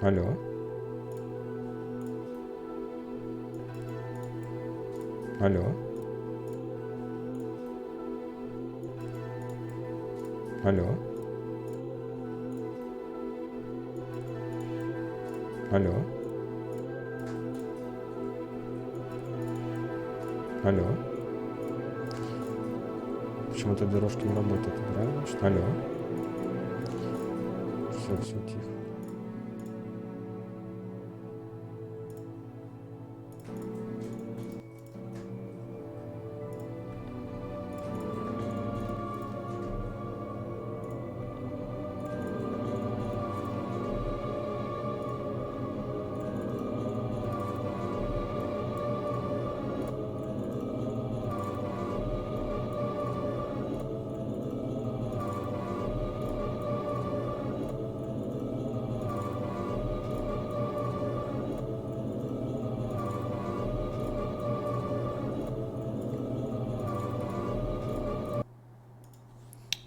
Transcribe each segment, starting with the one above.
Алло. Алло. Алло. Алло. Алло. Почему-то дорожки не работают, правильно? Алло. Все тихо.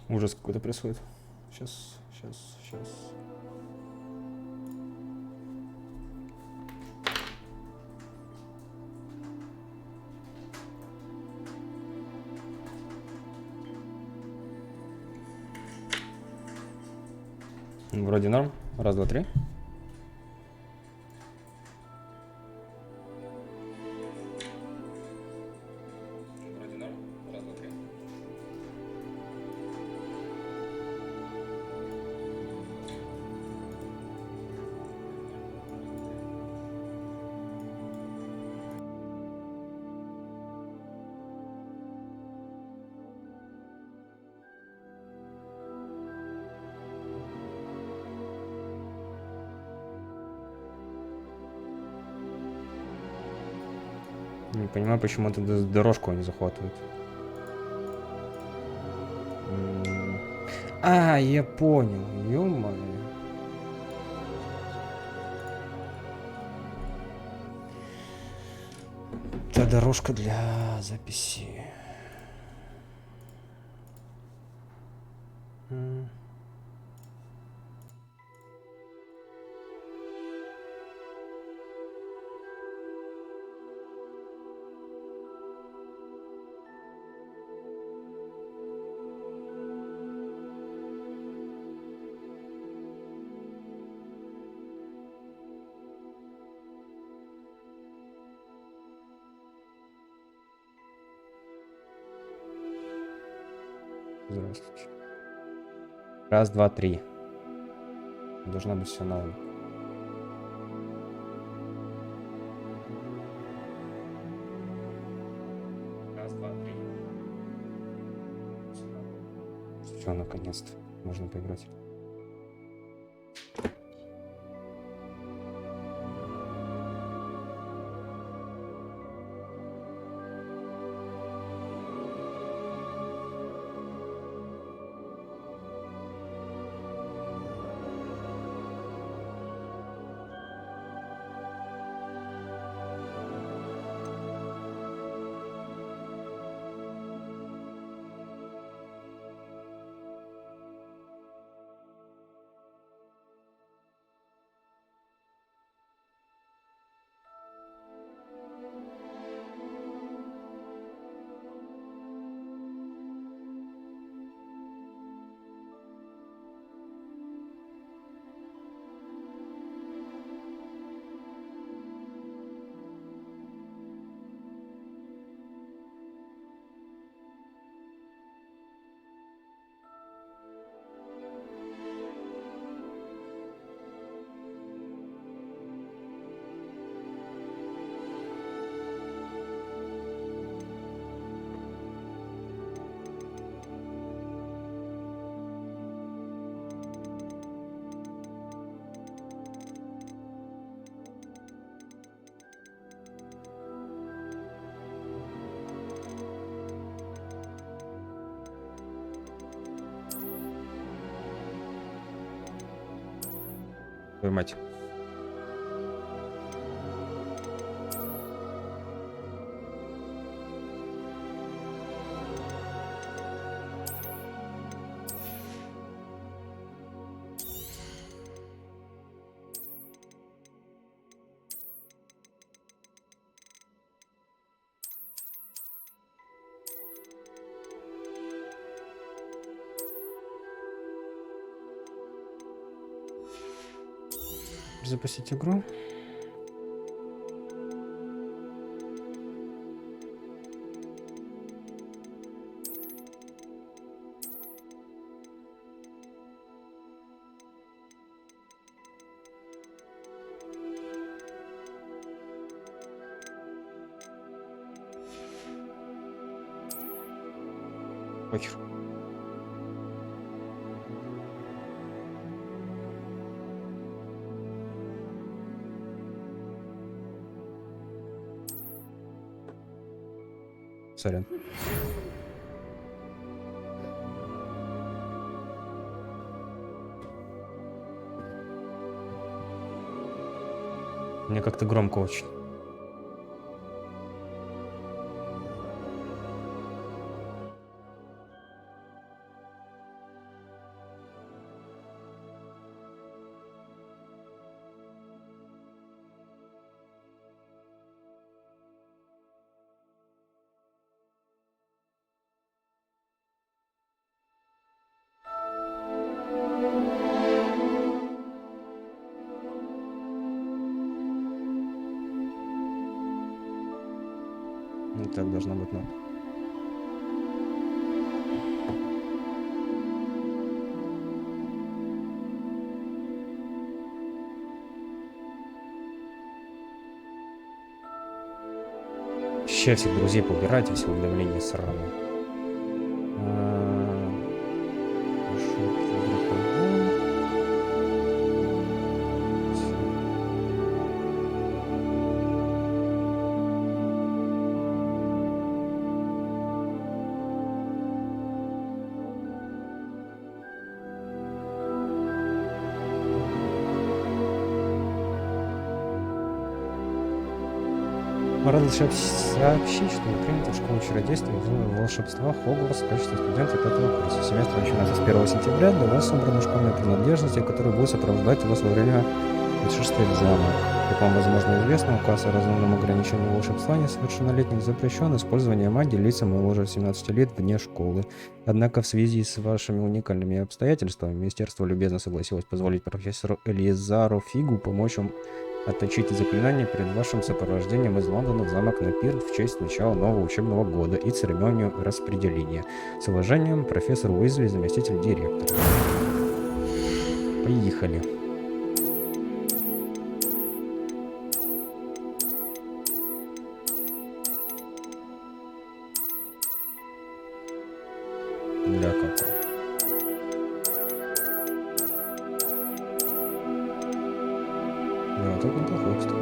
Ужас какой-то происходит. Сейчас. Вроде норм. Раз, два, три. Вроде норм. Раз, два, три. Не понимаю, почему эту дорожку они захватывают. А, я понял. Ё-моё. Это дорожка для записи. Здравствуйте. Раз, два, три. Должна быть все норм. Раз, два, три. Все, наконец-то. Можно поиграть. Твою мать. Запустить игру. Похер. Сорян. Мне как-то громко очень. Не так должно быть, но... Сейчас всех друзей поубирайте, все уведомления сраные. Рад сообщить, что вы приняты в школу чародейства и волшебства Хогвартс в качестве студента 5-го курса. Семестр начинается с 1 сентября. Для вас собраны школьные принадлежности, которые будут сопровождать вас во время путешествия в замок. Как вам, возможно, известно, указ о разумном ограничении волшебства несовершеннолетних запрещен. Использование магии лицам моложе 17 лет вне школы. Однако в связи с вашими уникальными обстоятельствами Министерство любезно согласилось позволить профессору Элизару Фигу помочь вам отточить заклинание перед вашим сопровождением из Лондона в замок на пир в честь начала нового учебного года и церемонию распределения. С уважением, профессор Уизли, заместитель директора. Поехали. Для какой? Вот это неплохой, кстати.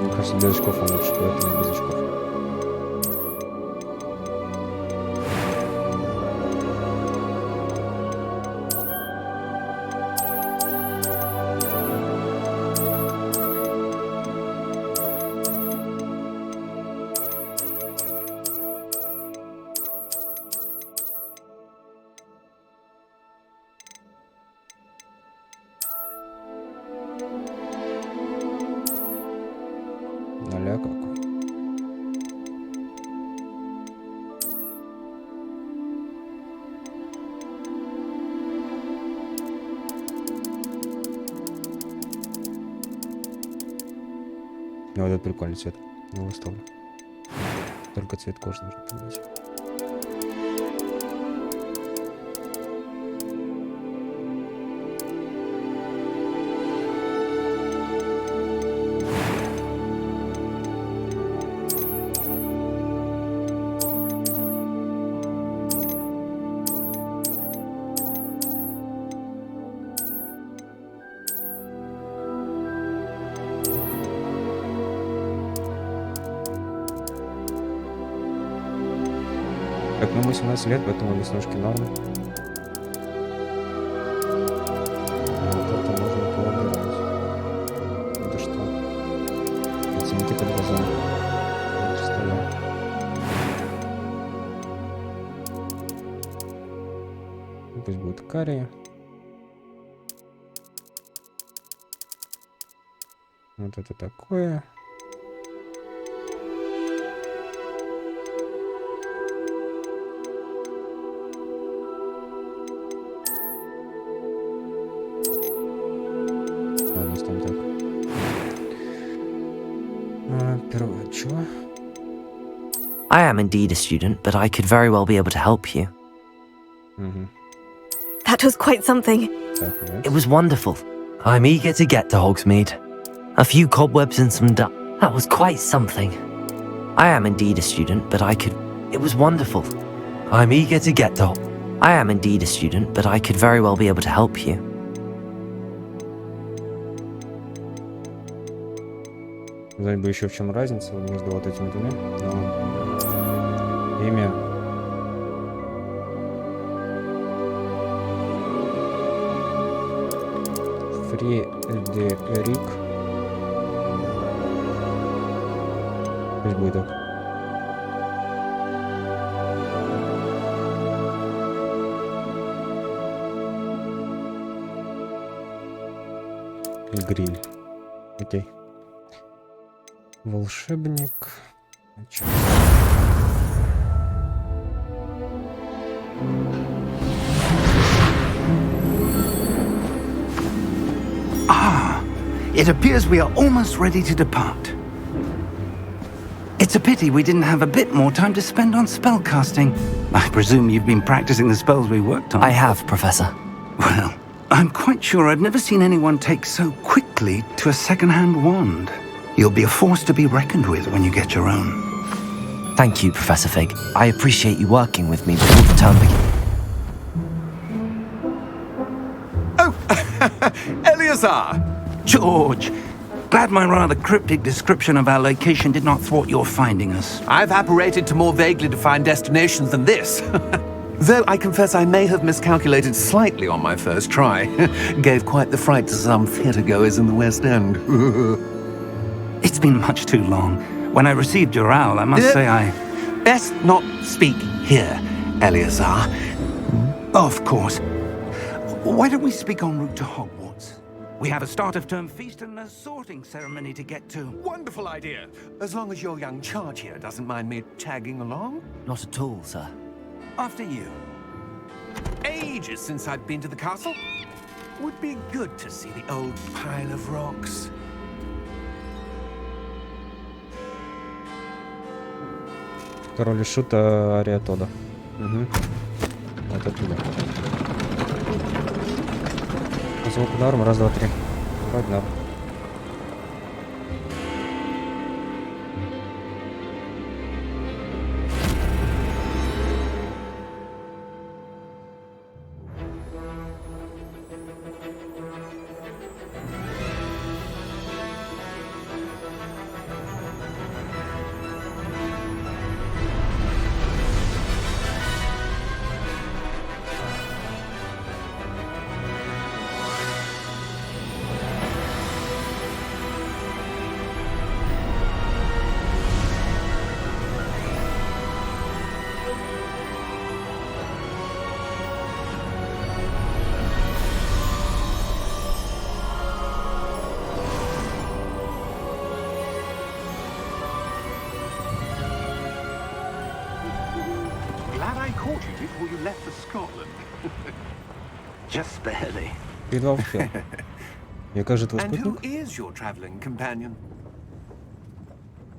Мне кажется, без очков он лучше, поэтому без очков. Ноля какой. Вот этот прикольный цвет. Его оставлю. Только цвет кожи нужно поменять. Так, ну мы 17 лет, поэтому веснушки норм. А вот это можно поубирать. Это что? Оценки под глазами. Стоят. Пусть будет карри. Вот это такое. Ладно, ставим так. Первое, чего? I am indeed a student, but I could very well be able to help you. That was quite something. Так, нет. It was wonderful. I'm eager to get to Hogsmeade. A few cobwebs and some That was quite something. I am indeed a student, but I could... It was wonderful. I'm eager to get to... I am indeed a student, but I could very well be able to help you. Знать бы еще в чем разница между вот этими двумя. Но... Имя. Фредерик. Пусть будет так. Гриль. Окей. Волшебник. It appears we are almost ready to depart. It's a pity we didn't have a bit more time to spend on spellcasting. I presume you've been practicing the spells we worked on. I have, Professor. Well, I'm quite sure I've never seen anyone take so quickly to a second-hand wand. You'll be a force to be reckoned with when you get your own. Thank you, Professor Fig. I appreciate you working with me before the term begins. Oh, Eleazar! George! Glad my rather cryptic description of our location did not thwart your finding us. I've apparated to more vaguely defined destinations than this. Though I confess I may have miscalculated slightly on my first try. Gave quite the fright to some theatre-goers in the West End. It's been much too long. When I received your owl, I must say I... Best not speak here, Eleazar. Of course. Why don't we speak en route to Hogwarts? We have a start-of-term feast and a sorting ceremony to get to. Wonderful idea. As long as your young charge here doesn't mind me tagging along. Not at all, sir. After you. Ages since I've been to the castle. Would be good to see the old pile of rocks. Король и Шута Ариатода. Угу. Вот оттуда. Звук норм. Раз, два, три. Вроде норм. Glad I caught you before you left for Scotland. Just barely. Едва успел. И как же твой And who спутник? is your traveling companion?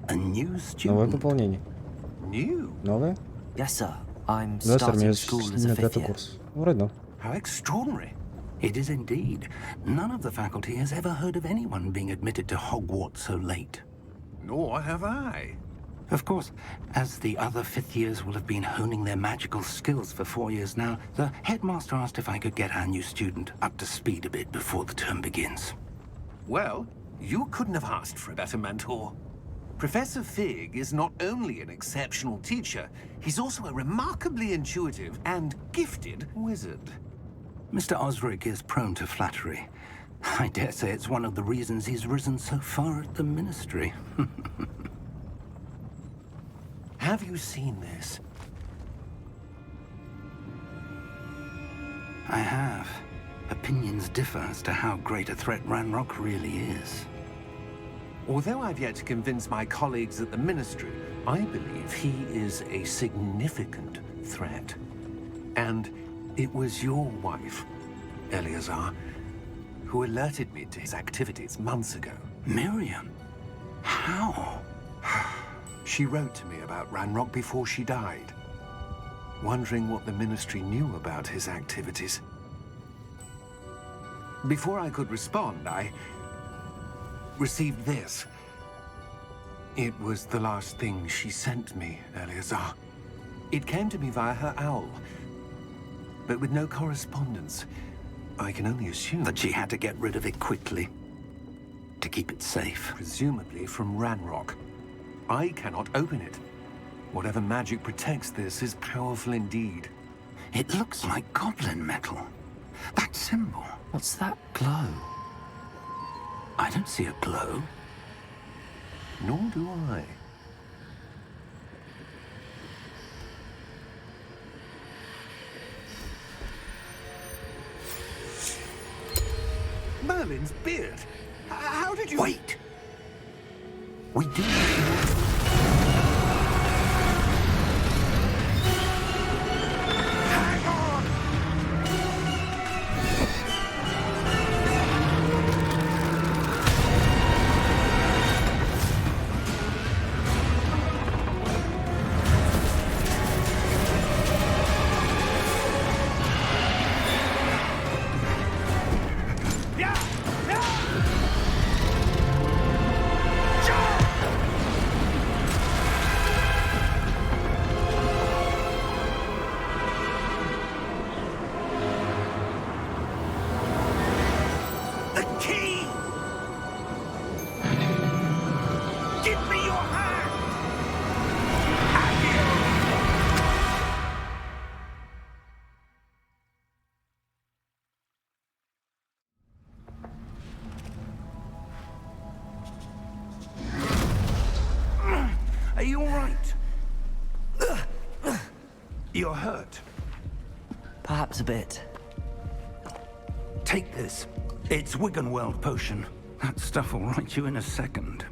A new Новое student. пополнение. New? Новое? Yes, sir. I'm Да, сэр, starting мне school as a на fifth пятый year. курс. Вроде да. How extraordinary. It is indeed. None of the faculty has ever heard of anyone being admitted to Hogwarts so late. Nor have I. Of course, as the other fifth years will have been honing their magical skills for 4 years now, the headmaster asked if I could get our new student up to speed a bit before the term begins. Well, you couldn't have asked for a better mentor. Professor Fig is not only an exceptional teacher, he's also a remarkably intuitive and gifted wizard. Mr. Osric is prone to flattery. I dare say it's one of the reasons he's risen so far at the ministry. Have you seen this? I have. Opinions differ as to how great a threat Ranrock really is. Although I've yet to convince my colleagues at the Ministry, I believe he is a significant threat. And it was your wife, Eleazar, who alerted me to his activities months ago. Miriam? How? She wrote to me about Ranrock before she died, wondering what the Ministry knew about his activities. Before I could respond, I received this. It was the last thing she sent me, Eleazar. It came to me via her owl, but with no correspondence. I can only assume That she had to get rid of it quickly. To keep it safe. presumably from Ranrock. I cannot open it. Whatever magic protects this is powerful indeed. It looks like goblin metal. That symbol. What's that glow? I don't see a glow. Nor do I. Merlin's beard. How did you... Wait! We do need to... Hang on! Yeah! Yeah! The key! Give me your hand! Are you all right? You're hurt. Perhaps a bit. Take this. It's Wiggenweld potion. That stuff will right you in a second.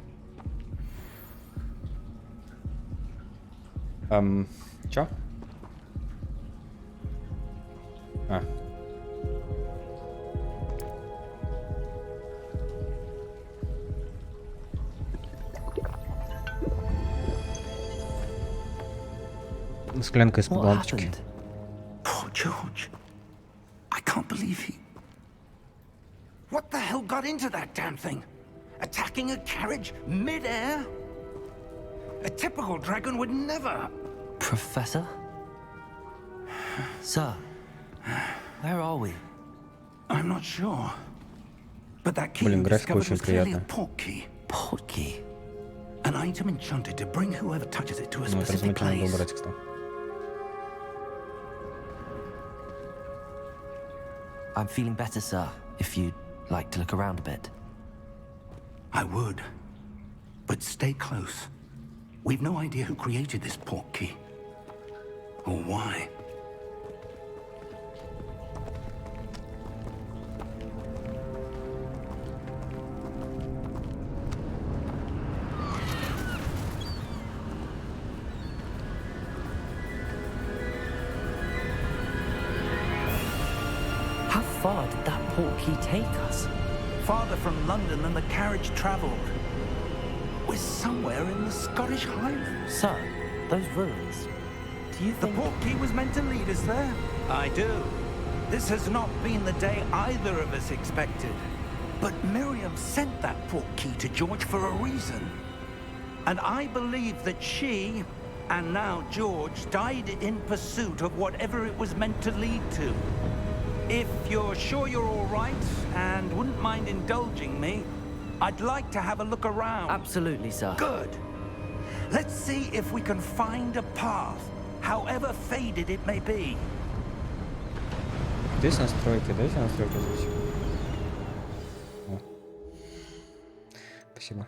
Чё? А. Склянка из-под What лампочки. happened? Poor George. I can't believe he... What the hell got into that damn thing? Attacking a carriage mid-air? A typical dragon would never... Professor? Sir, where are we? I'm not sure. But that key Блин, you графика discovered очень was clearly a приятная. portkey. Portkey. An item enchanted to bring whoever touches it to a Ну, это specific разумительно надо place. убрать, кстати. I'm feeling better, sir, if you'd like to look around a bit. I would. But stay close. We've no idea who created this portkey. Or why. How far did that portkey take us? Farther from London than the carriage travelled. We're somewhere in the Scottish Highlands. Sir, those ruins. Do you The think... portkey was meant to lead us there? I do. This has not been the day either of us expected. But Miriam sent that portkey to George for a reason. And I believe that she, and now George, died in pursuit of whatever it was meant to lead to. If you're sure you're all right and wouldn't mind indulging me, I'd like to have a look around. Absolutely, sir. Good. Let's see if we can find a path, however faded it may be. Здесь настройки, дайте настройки здесь. О. Спасибо.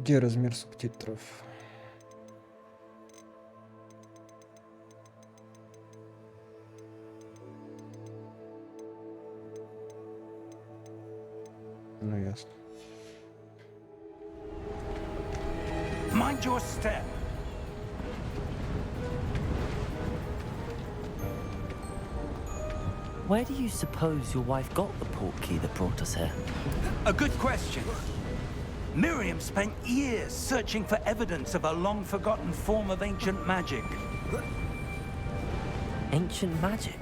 Где размер субтитров? Ну ясно. Mind your step. Where do you suppose your wife got the portkey that brought us here? A good question. Miriam spent years searching for evidence of a long-forgotten form of ancient magic. Ancient magic?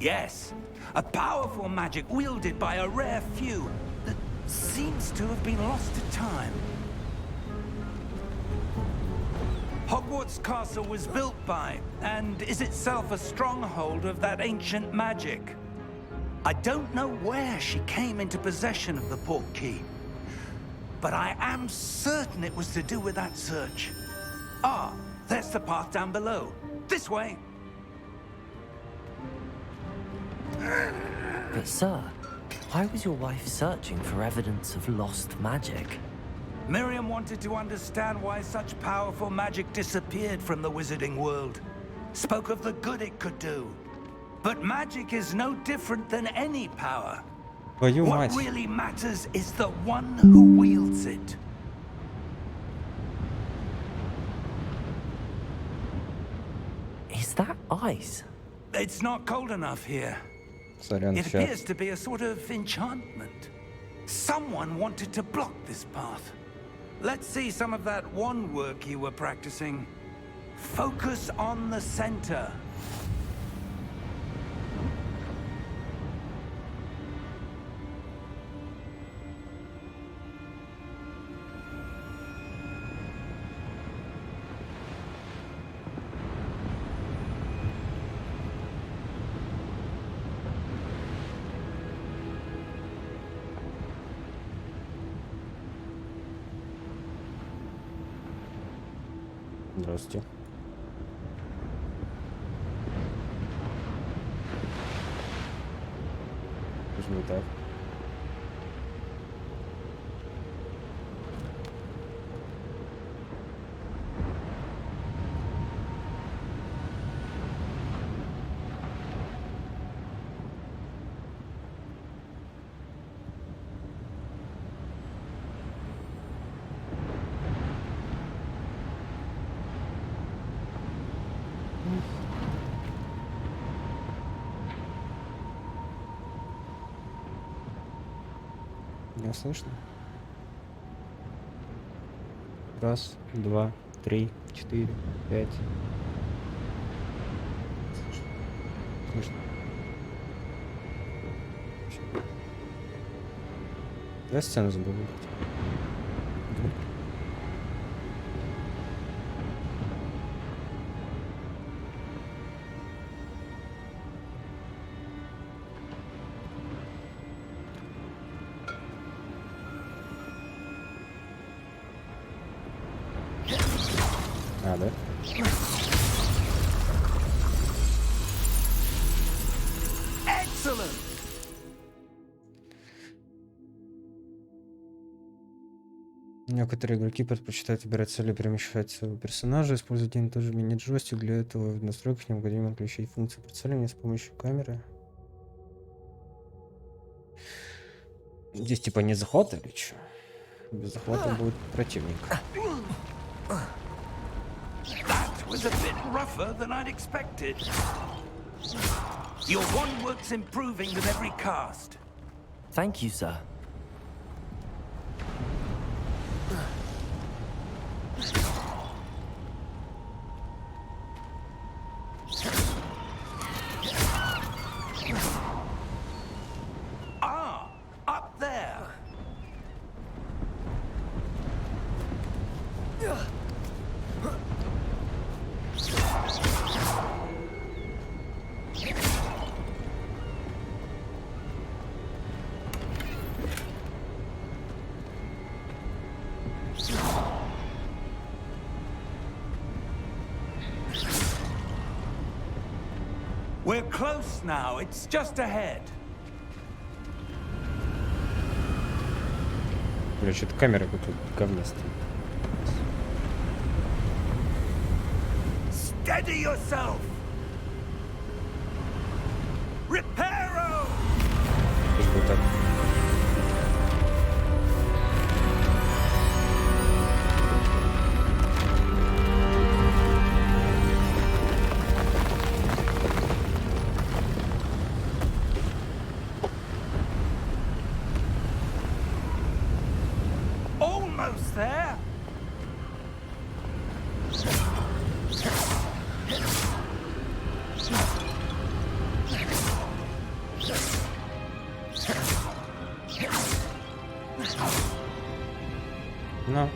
Yes, a powerful magic wielded by a rare few that seems to have been lost to time. Hogwarts Castle was built by, and is itself a stronghold of that ancient magic. I don't know where she came into possession of the portkey, but I am certain it was to do with that search. Ah, there's the path down below. This way. But sir, why was your wife searching for evidence of lost magic? Miriam wanted to understand why such powerful magic disappeared from the wizarding world. Spoke of the good it could do. But magic is no different than any power. Твою What мать. really matters is the one who wields it. Is that ice? It's not cold enough here. Сорян, It сейчас. appears to be a sort of enchantment. Someone wanted to block this path. Let's see some of that wand work you were practicing. Focus on the center. Здравствуйте. Почему так? Меня слышно? Раз, два, три, четыре, пять. Слышно? Слышно. Я сцену забыл выбрать. А, да? Excellent! Некоторые игроки предпочитают выбирать цели перемещать своего персонажа, использовать один и тот же мини-джойстик. Для этого в настройках необходимо отключить функцию прицеливания с помощью камеры. Здесь типа не захват или что? Без захвата будет противник. That was a bit rougher than I'd expected. Your wand work's improving with every cast. Thank you, sir. Ah, up there. We're close now. It's just ahead. Бля, что-то камера какая-то говнистая. Steady yourself! Reparo! Пусть будет так. Almost there! Ну.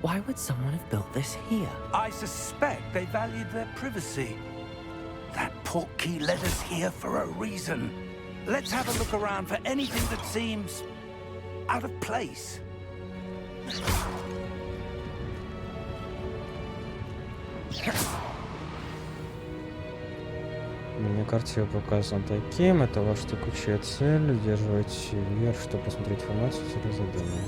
Why would someone have built this here? I suspect they valued their privacy. That portkey led us here for a reason. Let's have a look around for anything that seems out of place. На карте показан таким. Это ваша текущая цель. Удерживайте вверх, чтобы посмотреть информацию через задание.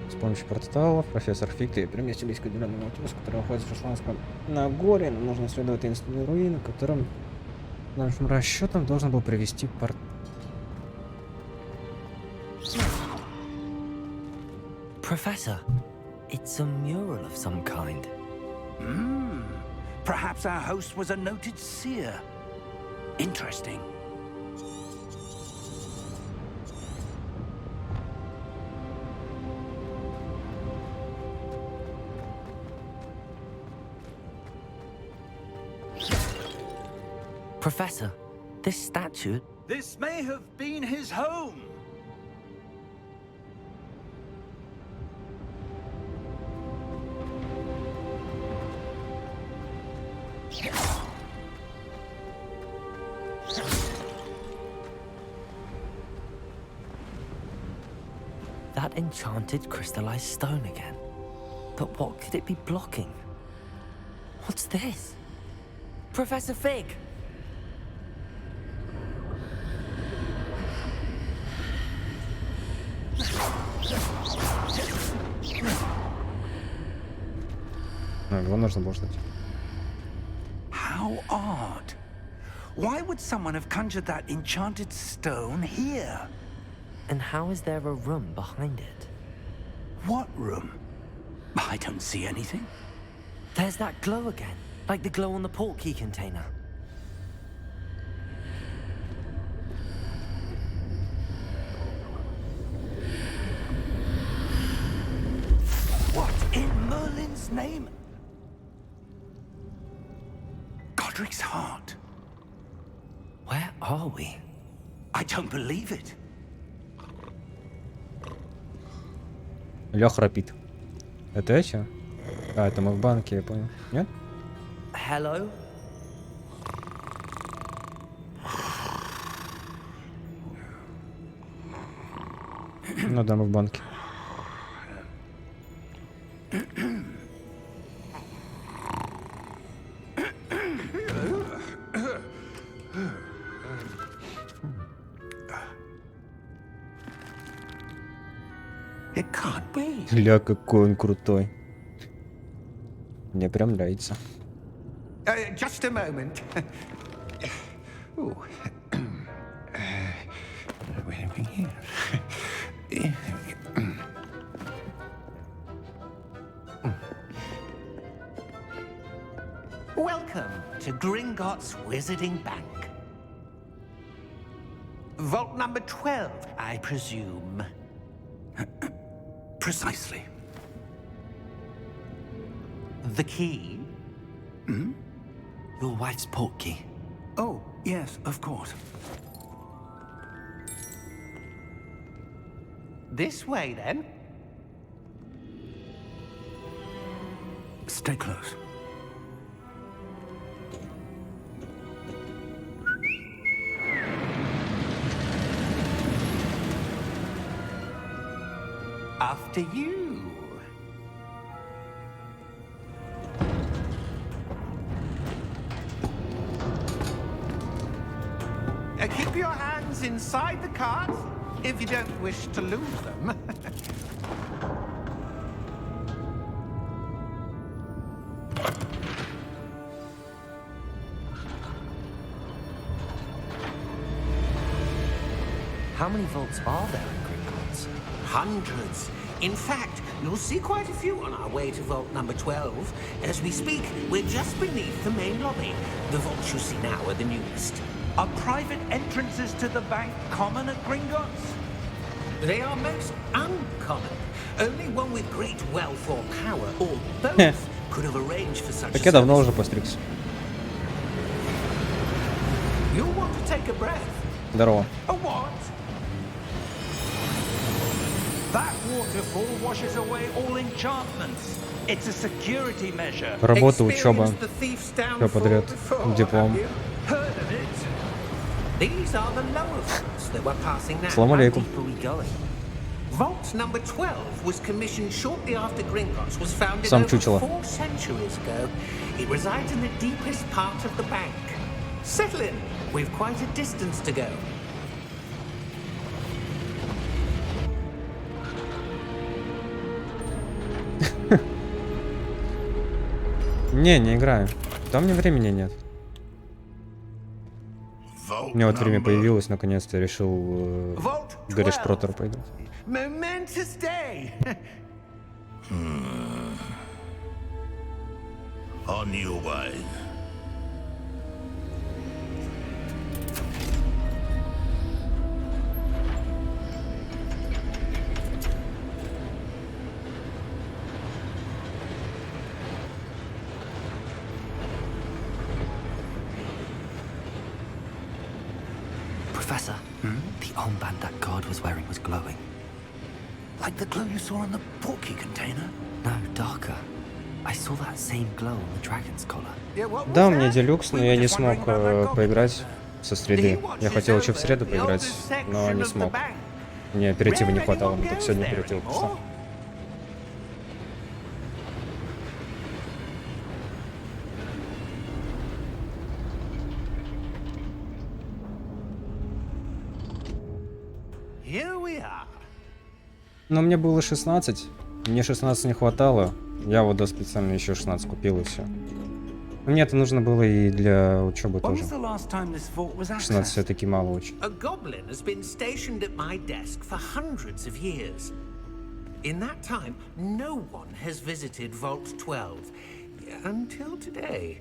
С помощью порталов профессор Фиг и переместились к отделенному отрезку, который находится в Шотландском Нагорье. Нам нужно исследовать таинственные руины, которым нашим расчетом должен был привести порт. Professor, it's a mural of some kind. Perhaps our host was a noted seer. Interesting. Professor, this statue... This may have been his home. That enchanted crystallized stone again. But what could it be blocking? What's this? Professor Fig! Его нужно было ждать. How odd. Why would someone have conjured that enchanted stone here? And how is there a room behind it? What room? I don't see anything. There's that glow again, like the glow on the portkey container. What in Merlin's name? Godric's heart. Where are we? I don't believe it. Лё храпит. Это эти? А, это мы в банке, я понял. Нет? Hello? Ну да, мы в банке. It can't be. Ля, какой он крутой. Мне прям нравится. Just a moment. Ooh. Welcome to Gringotts Wizarding Bank. Vault number 12, I presume. Precisely. The key? Your wife's portkey. Oh, yes, of course. This way, then. Stay close. After you. inside the cards, if you don't wish to lose them. How many vaults are there in Gringotts? Hundreds. In fact, you'll see quite a few on our way to vault number 12. As we speak, we're just beneath the main lobby. The vaults you see now are the newest. Are private entrances to the bank common at Gringotts? They are most uncommon. Only one with great wealth or power, or both, could have arranged for such a Так я давно service. уже постригся. You'll want to take a breath. Здорово. A what? That waterfall washes away all enchantments. It's a security measure. Работа, учеба, Experienced the thief's все downfall подряд, before, диплом. have you? Heard of it? These are the lower vaults that we're passing now. Салам How алейкум. deep are we going? Vault number 12 was commissioned shortly after Gringotts was founded Сам over чучело. 4 centuries ago. It resides in the deepest part of the bank. Settle in. We've quite a distance to go. Не играю. Там мне времени нет. У меня вот время появилось, наконец-то решил Vault Гарри 12. Шпроттера поиграть. Momentous day. On your way. Professor, the armband that guard was wearing was glowing. Like the glow you saw on the porky container? No, darker. I saw that same glow on the dragon's collar. Yeah, what was Да, у меня that? делюкс, но We я were не just смог wondering about that goblin поиграть over со there. среды. He watches Я хотел еще в over среду the поиграть, oldest но section не of the смог. bank. Мне оперативы не Rarely хватало, anyone но так goes сегодня there оперативу anymore. пошла. Here we are. Но мне было 16, мне 16 не хватало. Я вот специально еще 16 купил и все. Мне это нужно было и для учебы When тоже. was the last time this vault was 16 accessed? все-таки мало очень. A goblin has been stationed at my desk for hundreds of years. In that time, no one has visited Vault 12 until today.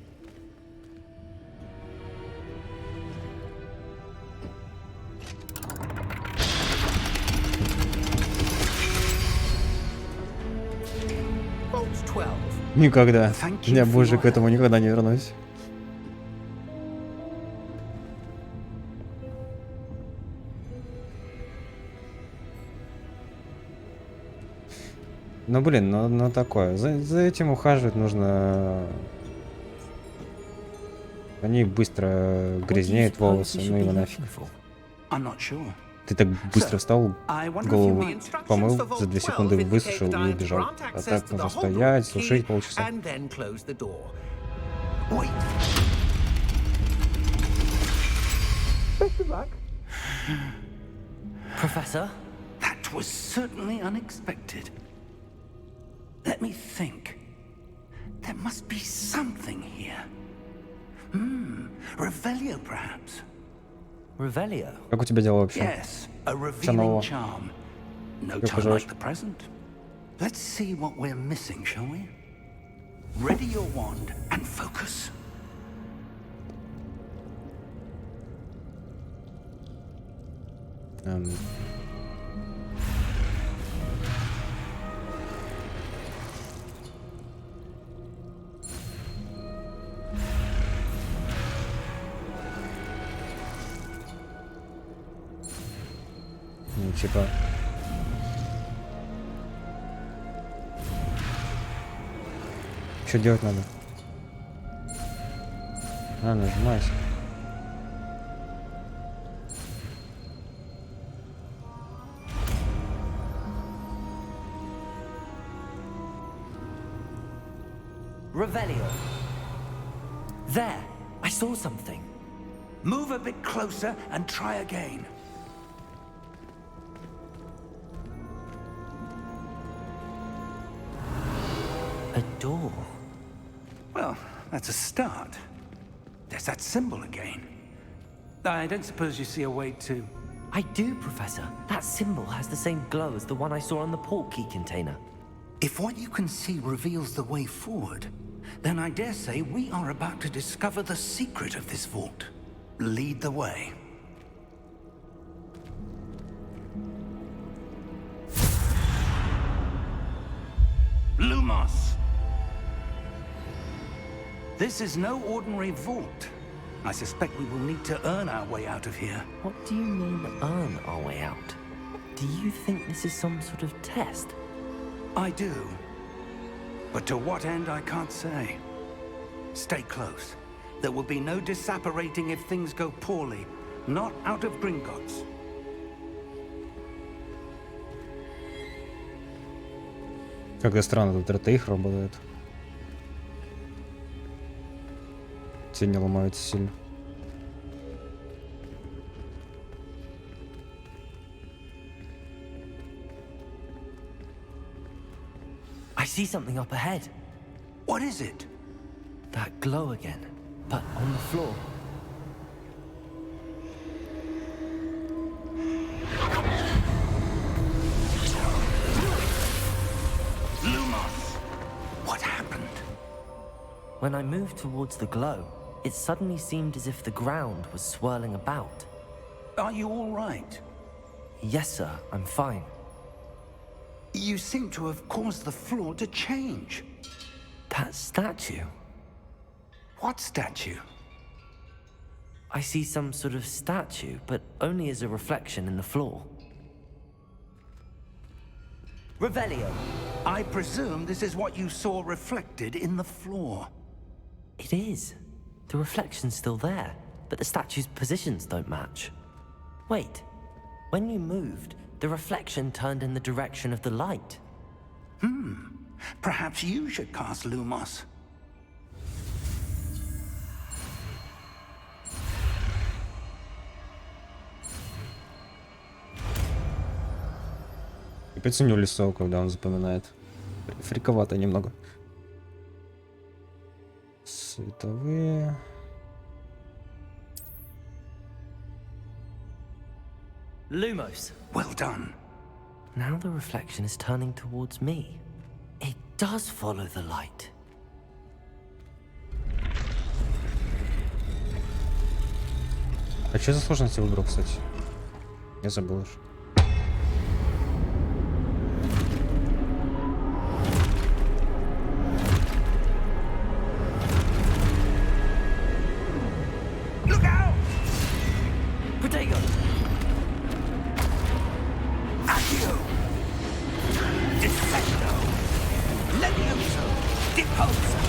Vault 12. Никогда. Thank you Я for больше your к этому никогда не вернусь. Ну блин, ну такое. За этим ухаживать нужно. Они быстро грязнеют волосы, ну его нафиг. I'm not sure. Ты так быстро встал, I wonder if you голову might... помыл, за 2 секунды высушил и убежал. А так нужно стоять, сушить полчаса. And then close the door. Wait. Professor? That was certainly unexpected. Let me think. There must be something here. Revelio, perhaps? Revelio? Как у тебя дела вообще? Yes, a нового? revealing charm. No Как time поживаешь? like the present. Let's see what we're missing, shall we? Ready your wand and focus. Ну, типа... Что делать надо? Нажимайся. Revelio. There, I saw something. Move a bit closer and try again. A door. Well, that's a start. There's that symbol again. I don't suppose you see a way to... I do, Professor. That symbol has the same glow as the one I saw on the port key container. If what you can see reveals the way forward, then I dare say we are about to discover the secret of this vault. Lead the way. Lumos! This is no ordinary vault. I suspect we will need to earn our way out of here. What do you mean, earn our way out? Do you think this is some sort of test? I do. But to what end, I can't say. Stay close. There will be no disapparating if things go poorly. Not out of Gringotts. Как и странно, тут РТХ работает. Те не ломаются сильно. I see something up ahead. What is it? That glow again, but on the floor. Lumos! What happened? When I moved towards the glow, it suddenly seemed as if the ground was swirling about. Are you all right? Yes, sir, I'm fine. You seem to have caused the floor to change. That statue. What statue? I see some sort of statue, but only as a reflection in the floor. Revelio. I presume this is what you saw reflected in the floor. It is. The reflection's still there, but the statue's positions don't match. Wait. When you moved, the reflection turned in the direction of the light. Perhaps you should cast Lumos. И подценю лесов, когда он запоминает. Фриковато немного. Световые. Lumos. Well done. Now the reflection is turning towards me. It does follow the light. А что за сложности выбрал, кстати? Я забыл уж. Look out! Protego! Accio! Defendo! Levioso! Deposo!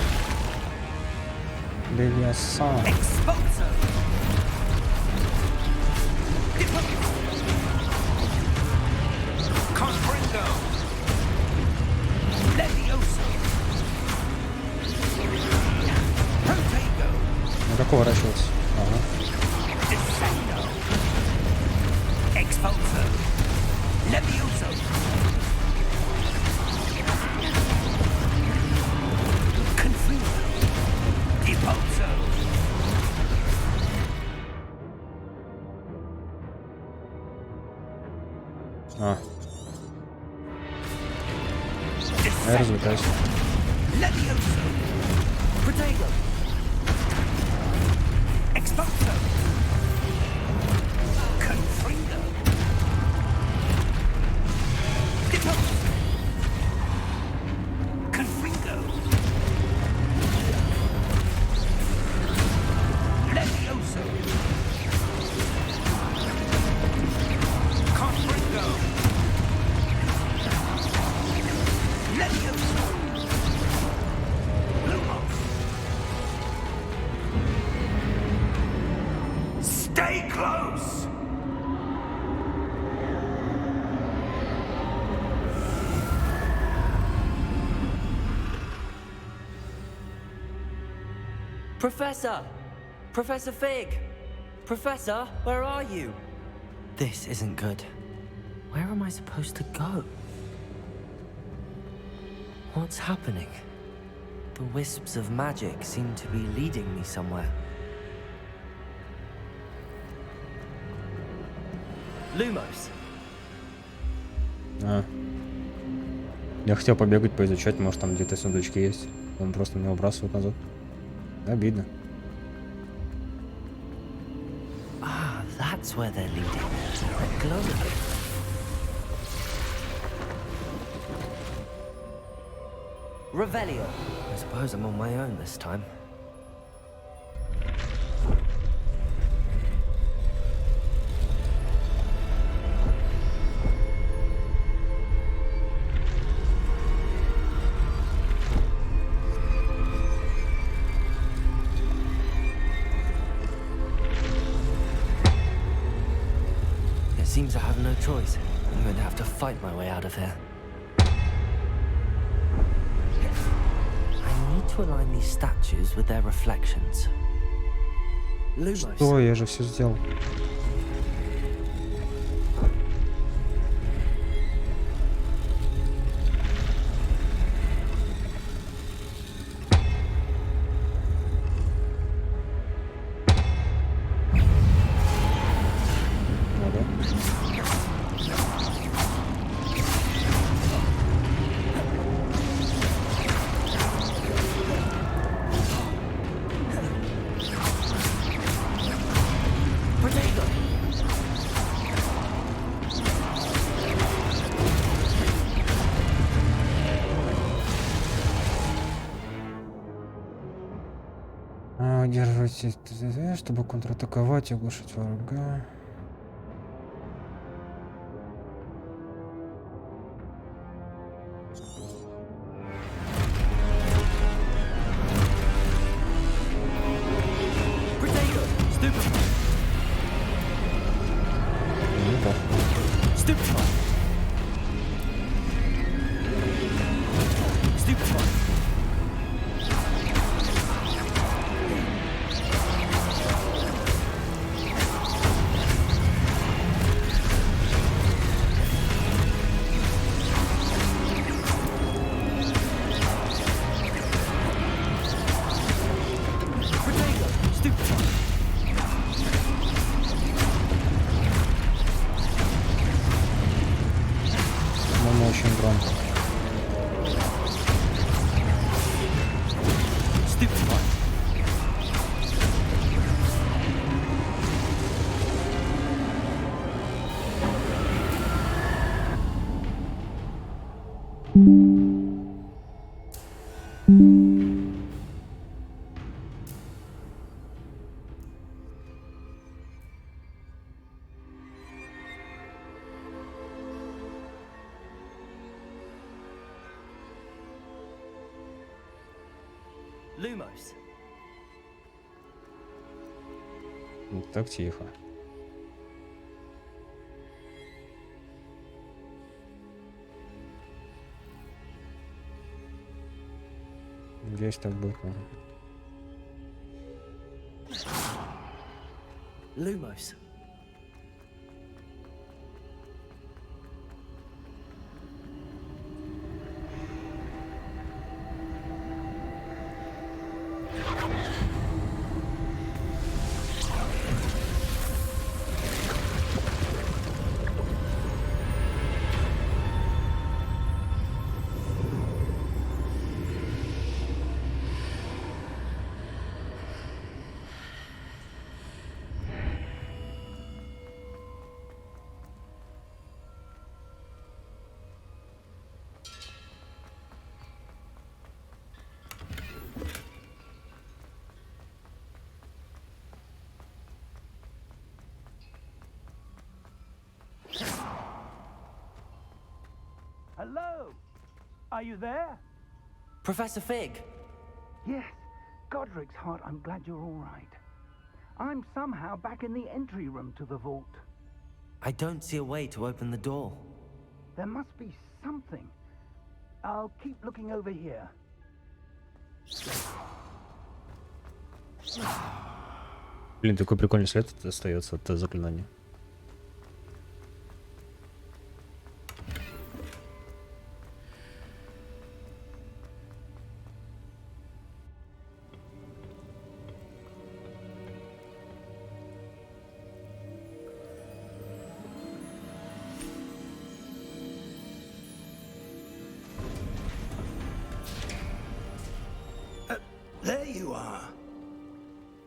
Левиасан. Exposo! Deposo! Confringo! Levioso! Protego! Ну как уворачиваться? Ага. Descendo! Expulso! Levioso! Confringo! Deposo! А, я развлекаюсь. Levioso! Protego! Expulso! Confringo! Deposo! Confringo! Levioso! Confringo! Levioso! Lumos! Stay close! Professor! Professor Fig! Professor, where are you? This isn't good. Where am I supposed to go? What's happening? The wisps of magic seem to be leading me somewhere. Lumos. А. Я хотел побегать, поизучать, может там где-то сундучки есть. Он просто меня выбрасывает назад. Обидно. Ah, that's where they're leading. They're glowing. Revelio. I suppose I'm on my own this time. It seems I have no choice. I'm going to have to fight my way out of here. I need to align these statues with their reflections. Lumos. Ой, я же все сделал. Удерживайте, чтобы контратаковать и оглушить врага. По-моему, очень громко. Lumos. Так тихо. Здесь так будет. Lumos. Hello! Are you there? Professor Fig. Yes. Godric's heart, I'm glad you're all right. I'm somehow back in the entry room to the vault. I don't see a way to open the door. There must be something. I'll keep looking over here. Блин, такой прикольный след остается от заклинания. are.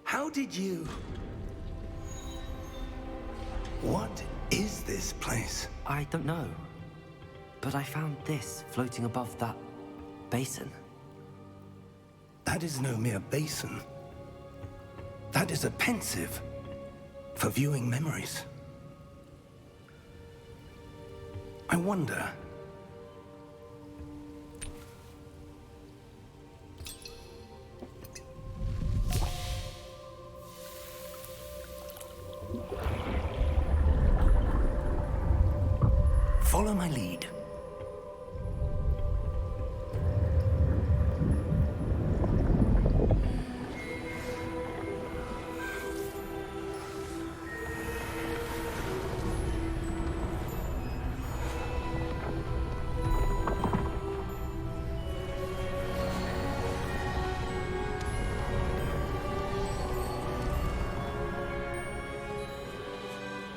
How did you... What is this place? I don't know. But I found this floating above that basin. That is no mere basin. That is a pensive for viewing memories. I wonder... Follow my lead.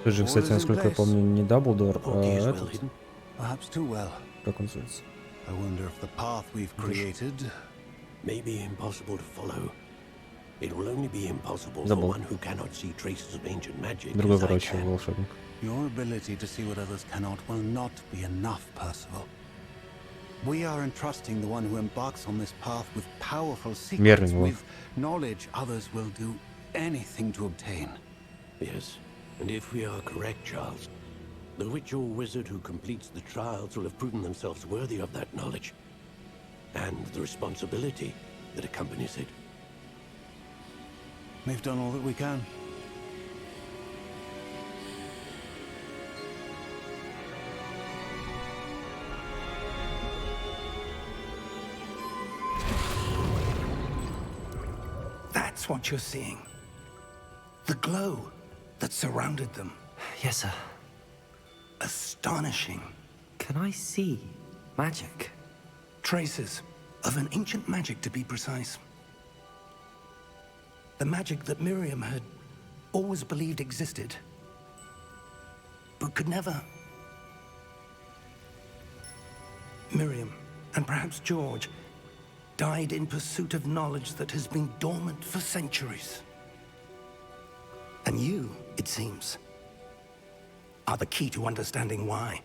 Ты же, кстати, насколько я помню, не Дамблдор, а Porky is well этот... hidden, perhaps too well. Как он называется? I wonder if the path we've created may be impossible to follow. It will only be impossible for Забыл. one who cannot see traces of ancient magic Другой as I ворочал can. волшебник. Your ability to see what others cannot will not be enough, Percival. We are entrusting the one who embarks on this path with powerful secrets, Merlin, вот. with knowledge others will do anything to obtain. Yes, and if we are correct, Charles, the witch or wizard who completes the trials will have proven themselves worthy of that knowledge and the responsibility that accompanies it. We've done all that we can. That's what you're seeing. The glow that surrounded them. Yes, sir. Astonishing. Can I see magic? Traces of an ancient magic, to be precise. The magic that Miriam had always believed existed, but could never. Miriam, and perhaps George, died in pursuit of knowledge that has been dormant for centuries. And you, it seems, are the key to understanding why.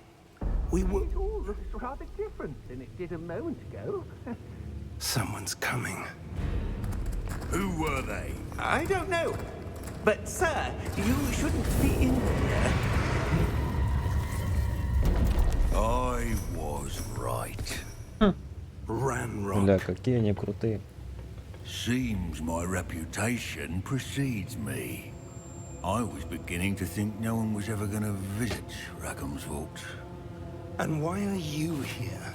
We were... It all looks rather different than it did a moment ago. Someone's coming. Who were they? I don't know. But, sir, you shouldn't be in here. I was right. Ranrock. Бля, какие они крутые. Seems my reputation precedes me. I was beginning to think no one was ever going to visit Rackham's Vault. And why are you here?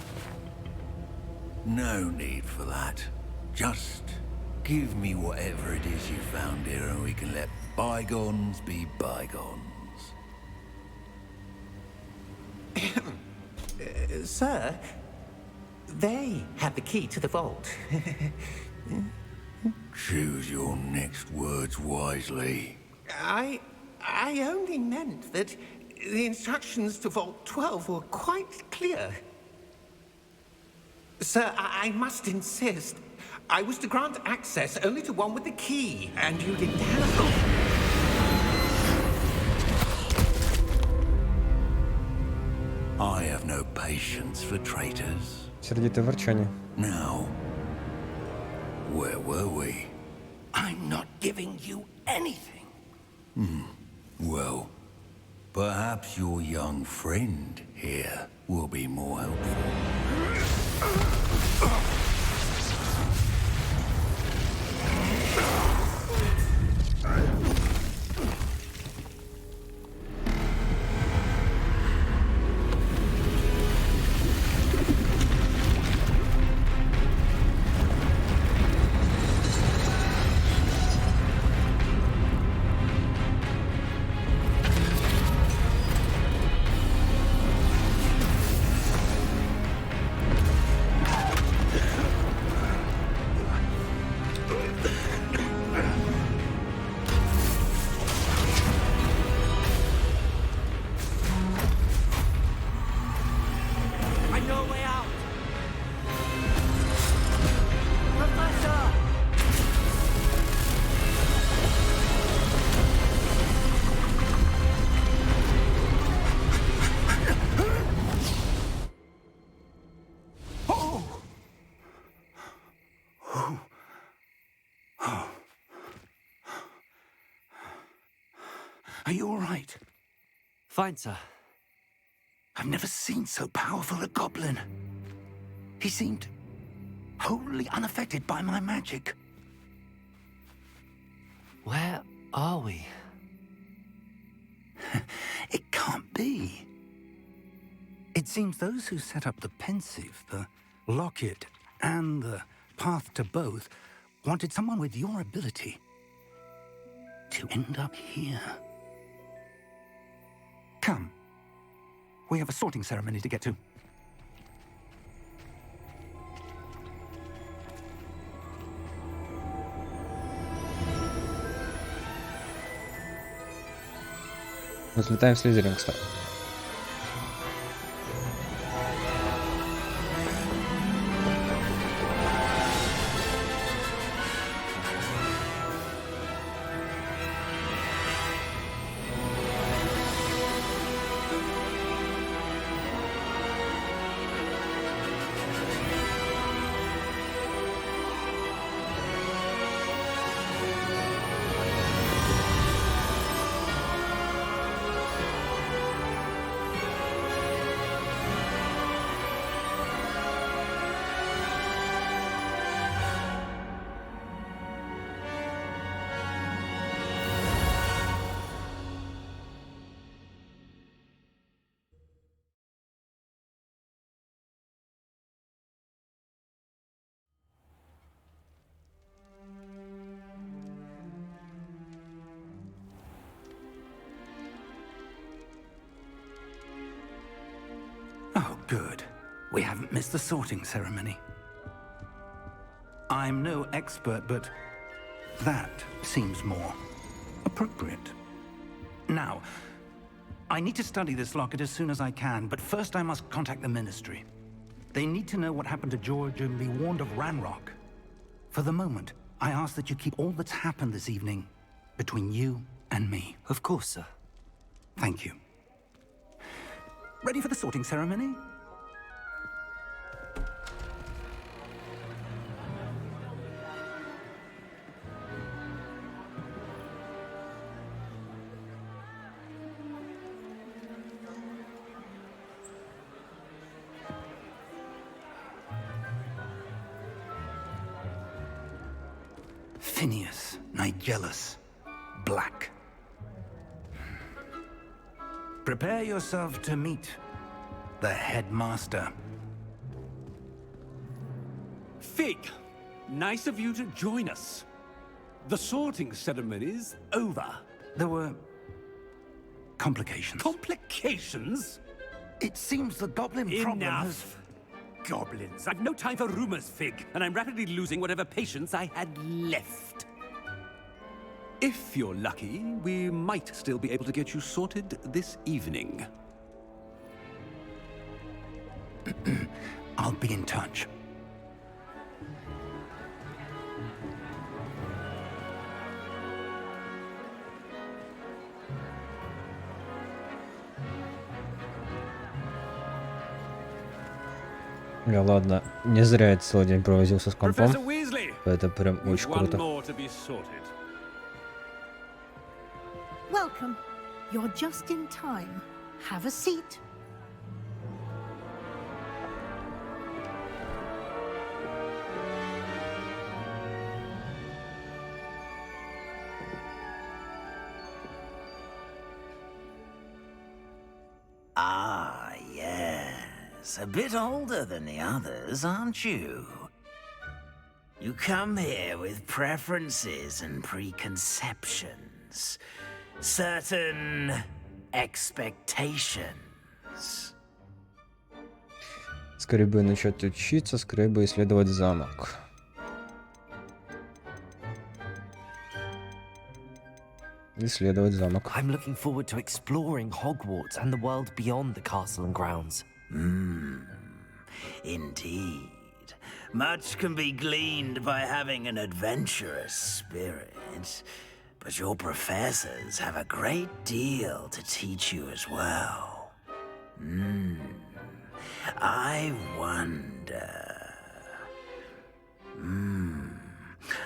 No need for that. Just give me whatever it is you found here and we can let bygones be bygones. Sir, they have the key to the vault. Choose your next words wisely. I only meant that the instructions to Vault 12 were quite clear. Sir, I must insist. I was to grant access only to one with the key, and you didn't have... I have no patience for traitors. Сердитое ворчание. Now, where were we? I'm not giving you anything. Well, perhaps your young friend here will be more helpful. Are you all right? Fine, sir. I've never seen so powerful a goblin. He seemed wholly unaffected by my magic. Where are we? It can't be. It seems those who set up the pensive, the locket, and the path to both wanted someone with your ability to end up here. Come. We have a sorting ceremony to get to. Взлетаем в Слизерин, кстати. Oh, good. We haven't missed the sorting ceremony. I'm no expert, but that seems more appropriate. Now, I need to study this locket as soon as I can, but first I must contact the Ministry. They need to know what happened to George and be warned of Ranrock. For the moment, I ask that you keep all that's happened this evening between you and me. Of course, sir. Thank you. Ready for the sorting ceremony? Phineas, Nigellus, Black. Prepare yourself to meet the headmaster. Fig, nice of you to join us. The sorting ceremony's over. There were complications. Complications? It seems the goblin problem has... Enough! Goblins. I've no time for rumors, Fig, and I'm rapidly losing whatever patience I had left. If you're lucky, we might still be able to get you sorted this evening. I'll be in touch. Не, ладно, не зря я целый день провозился с компом. Professor Weasley, Это прям you've очень one круто. more to be sorted. Welcome. You're just in time. Have a seat. Ah, yes. A bit older than the others, aren't you? You come here with preferences and preconceptions. Certain expectations. Скорее бы начать учиться, скорее бы исследовать замок. Исследовать замок. I'm looking forward to exploring Hogwarts and the world beyond the castle and grounds. Indeed. Much can be gleaned by having an adventurous spirit. But your professors have a great deal to teach you as well. I wonder...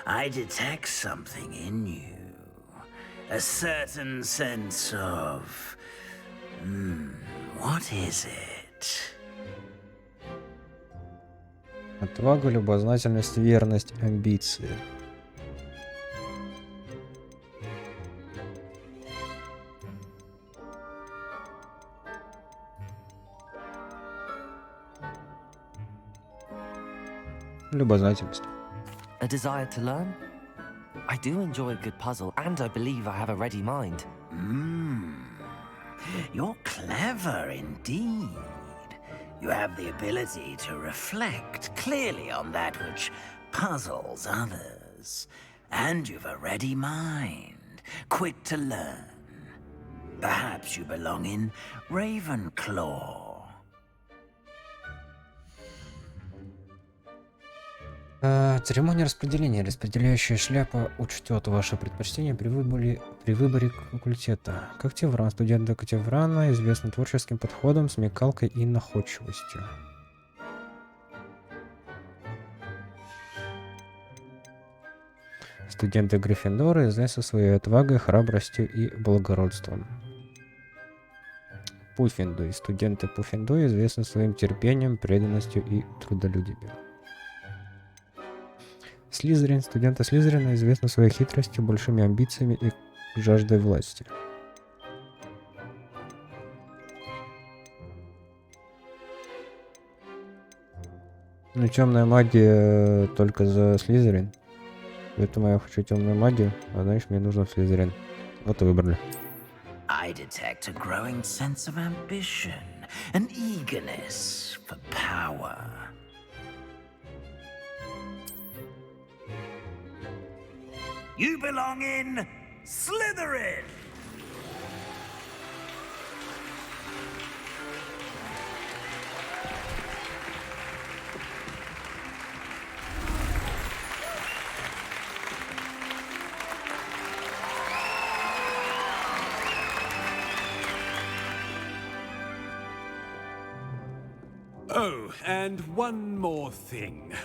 I detect something in you. A certain sense of... what is it? Отвага, любознательность, верность, амбиции. Любознательность. A desire to learn? I do enjoy a good puzzle, and I believe I have a ready mind. You're clever indeed. You have the ability to reflect clearly on that which puzzles others. And you've a ready mind, quick to learn. Perhaps you belong in Ravenclaw. Церемония распределения. Распределяющая шляпа учтет ваши предпочтения при выборе факультета. Когтевран. Студенты Когтеврана известны творческим подходом, смекалкой и находчивостью. Студенты Гриффиндора известны своей отвагой, храбростью и благородством. Пуффиндуй. Студенты Пуффиндуя известны своим терпением, преданностью и трудолюбием. Слизерин. Студенты Слизерина известны своей хитростью, большими амбициями и жаждой власти. Ну, темная магия только за Слизерин. Поэтому я хочу темную магию, а знаешь, мне нужно Слизерин. Вот и выбрали. I detect a growing sense of ambition, an eagerness for power. You belong in Slytherin! Oh, and one more thing.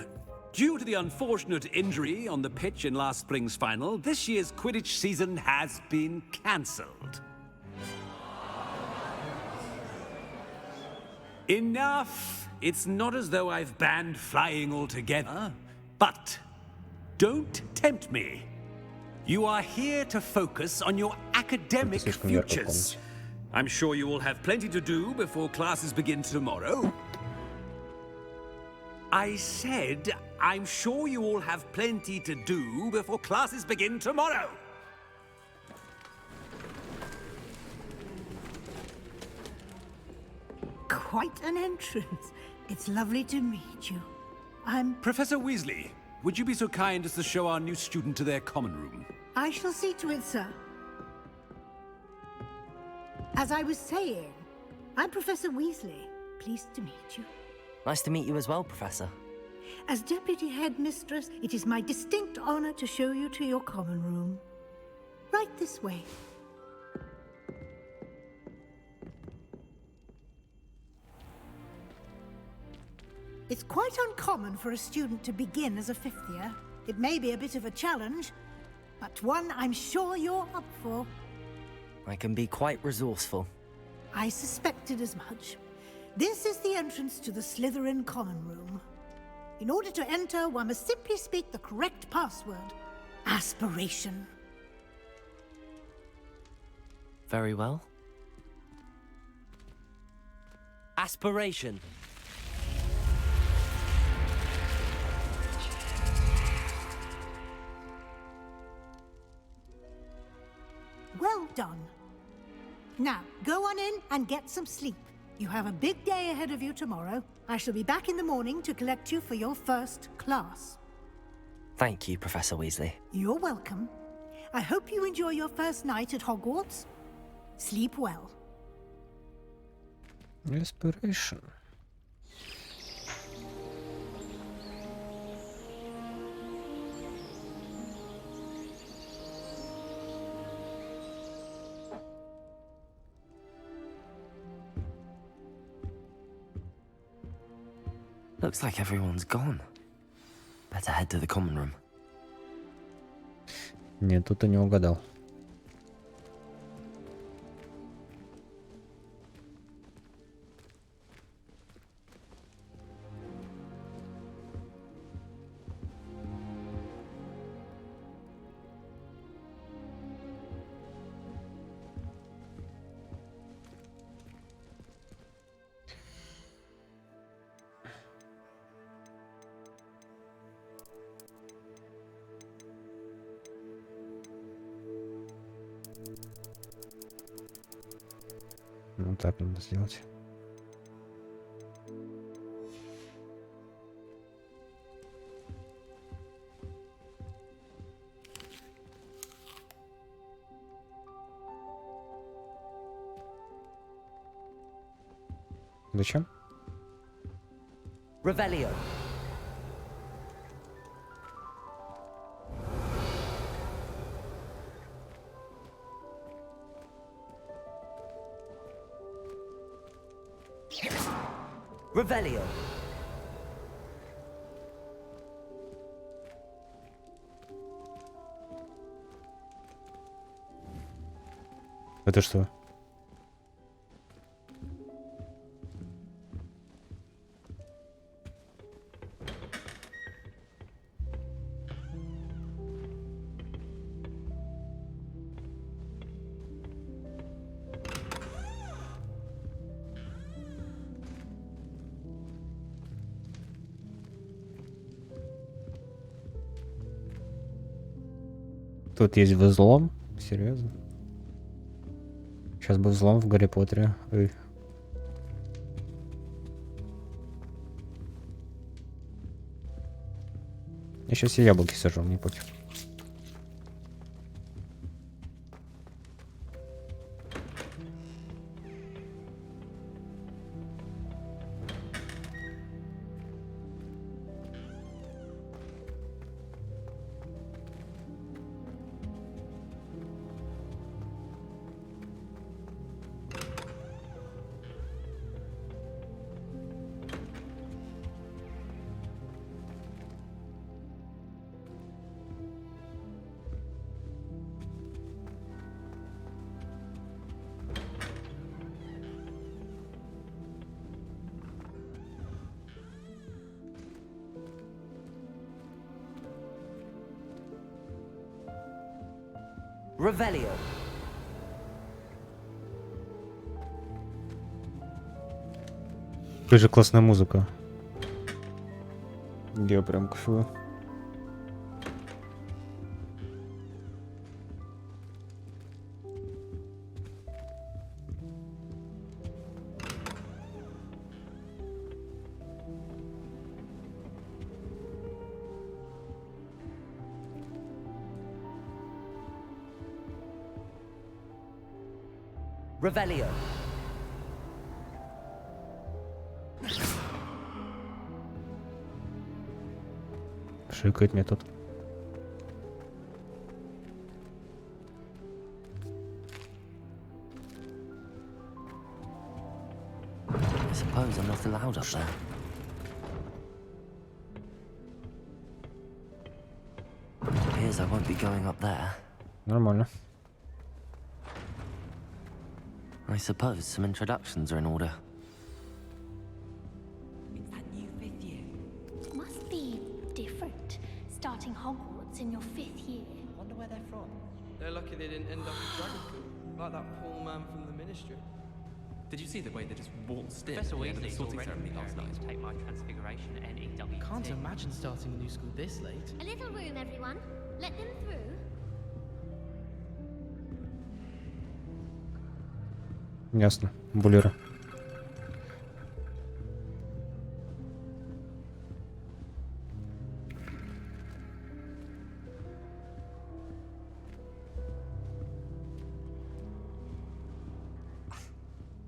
Due to the unfortunate injury on the pitch in last spring's final, this year's Quidditch season has been cancelled. Enough! It's not as though I've banned flying altogether. But don't tempt me. You are here to focus on your academic futures. I'm sure you will have plenty to do before classes begin tomorrow. I said, I'm sure you all have plenty to do before classes begin tomorrow. Quite an entrance. It's lovely to meet you. I'm... Professor Weasley, would you be so kind as to show our new student to their common room? I shall see to it, sir. As I was saying, I'm Professor Weasley. Pleased to meet you. Nice to meet you as well, Professor. As Deputy Headmistress, it is my distinct honor to show you to your common room. Right this way. It's quite uncommon for a student to begin as a fifth year. It may be a bit of a challenge, but one I'm sure you're up for. I can be quite resourceful. I suspected as much. This is the entrance to the Slytherin common room. In order to enter, one must simply speak the correct password. Aspiration. Very well. Aspiration. Well done. Now, go on in and get some sleep. You have a big day ahead of you tomorrow. I shall be back in the morning to collect you for your first class. Thank you, Professor Weasley. You're welcome. I hope you enjoy your first night at Hogwarts. Sleep well. Aspiration. Looks like everyone's gone. Better head to the common room. Нет, тут ты не угадал. Вот так надо сделать. Зачем? Revelio. Revelio. Это что? Тут есть взлом? Серьезно? Сейчас бы взлом в Гарри Поттере. Ой. Я сейчас и яблоки сажу, не против. Revelio. Какая же классная музыка. Я прям кайфую. Revelio. Шикает мне тут. I suppose I'm not allowed up there. Appears I won't be going up there. Нормально. I suppose some introductions are in order. It's that new 5th year. Must be different, starting Hogwarts in your 5th year. Wonder where they're from. They're lucky they didn't end up with dragon food, like that poor man from the Ministry. Did you see the way they just waltzed in Professor at the end of the Weasley's sorting already ceremony last night? to take my transfiguration NEW. Can't imagine starting a new school this late. A little room, everyone. Let them through. Ясно. Буллера.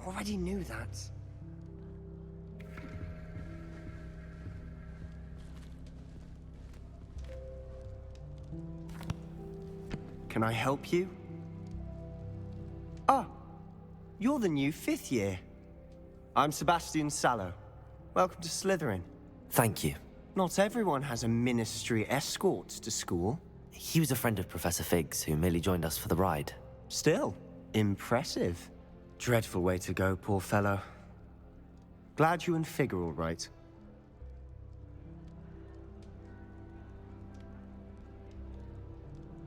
Already knew that. Can I help you? Ah, you're the new 5th year. I'm Sebastian Sallow. Welcome to Slytherin. Thank you. Not everyone has a ministry escort to school. He was a friend of Professor Fig's who merely joined us for the ride. Still, impressive. Dreadful way to go, poor fellow. Glad you and Fig are all right.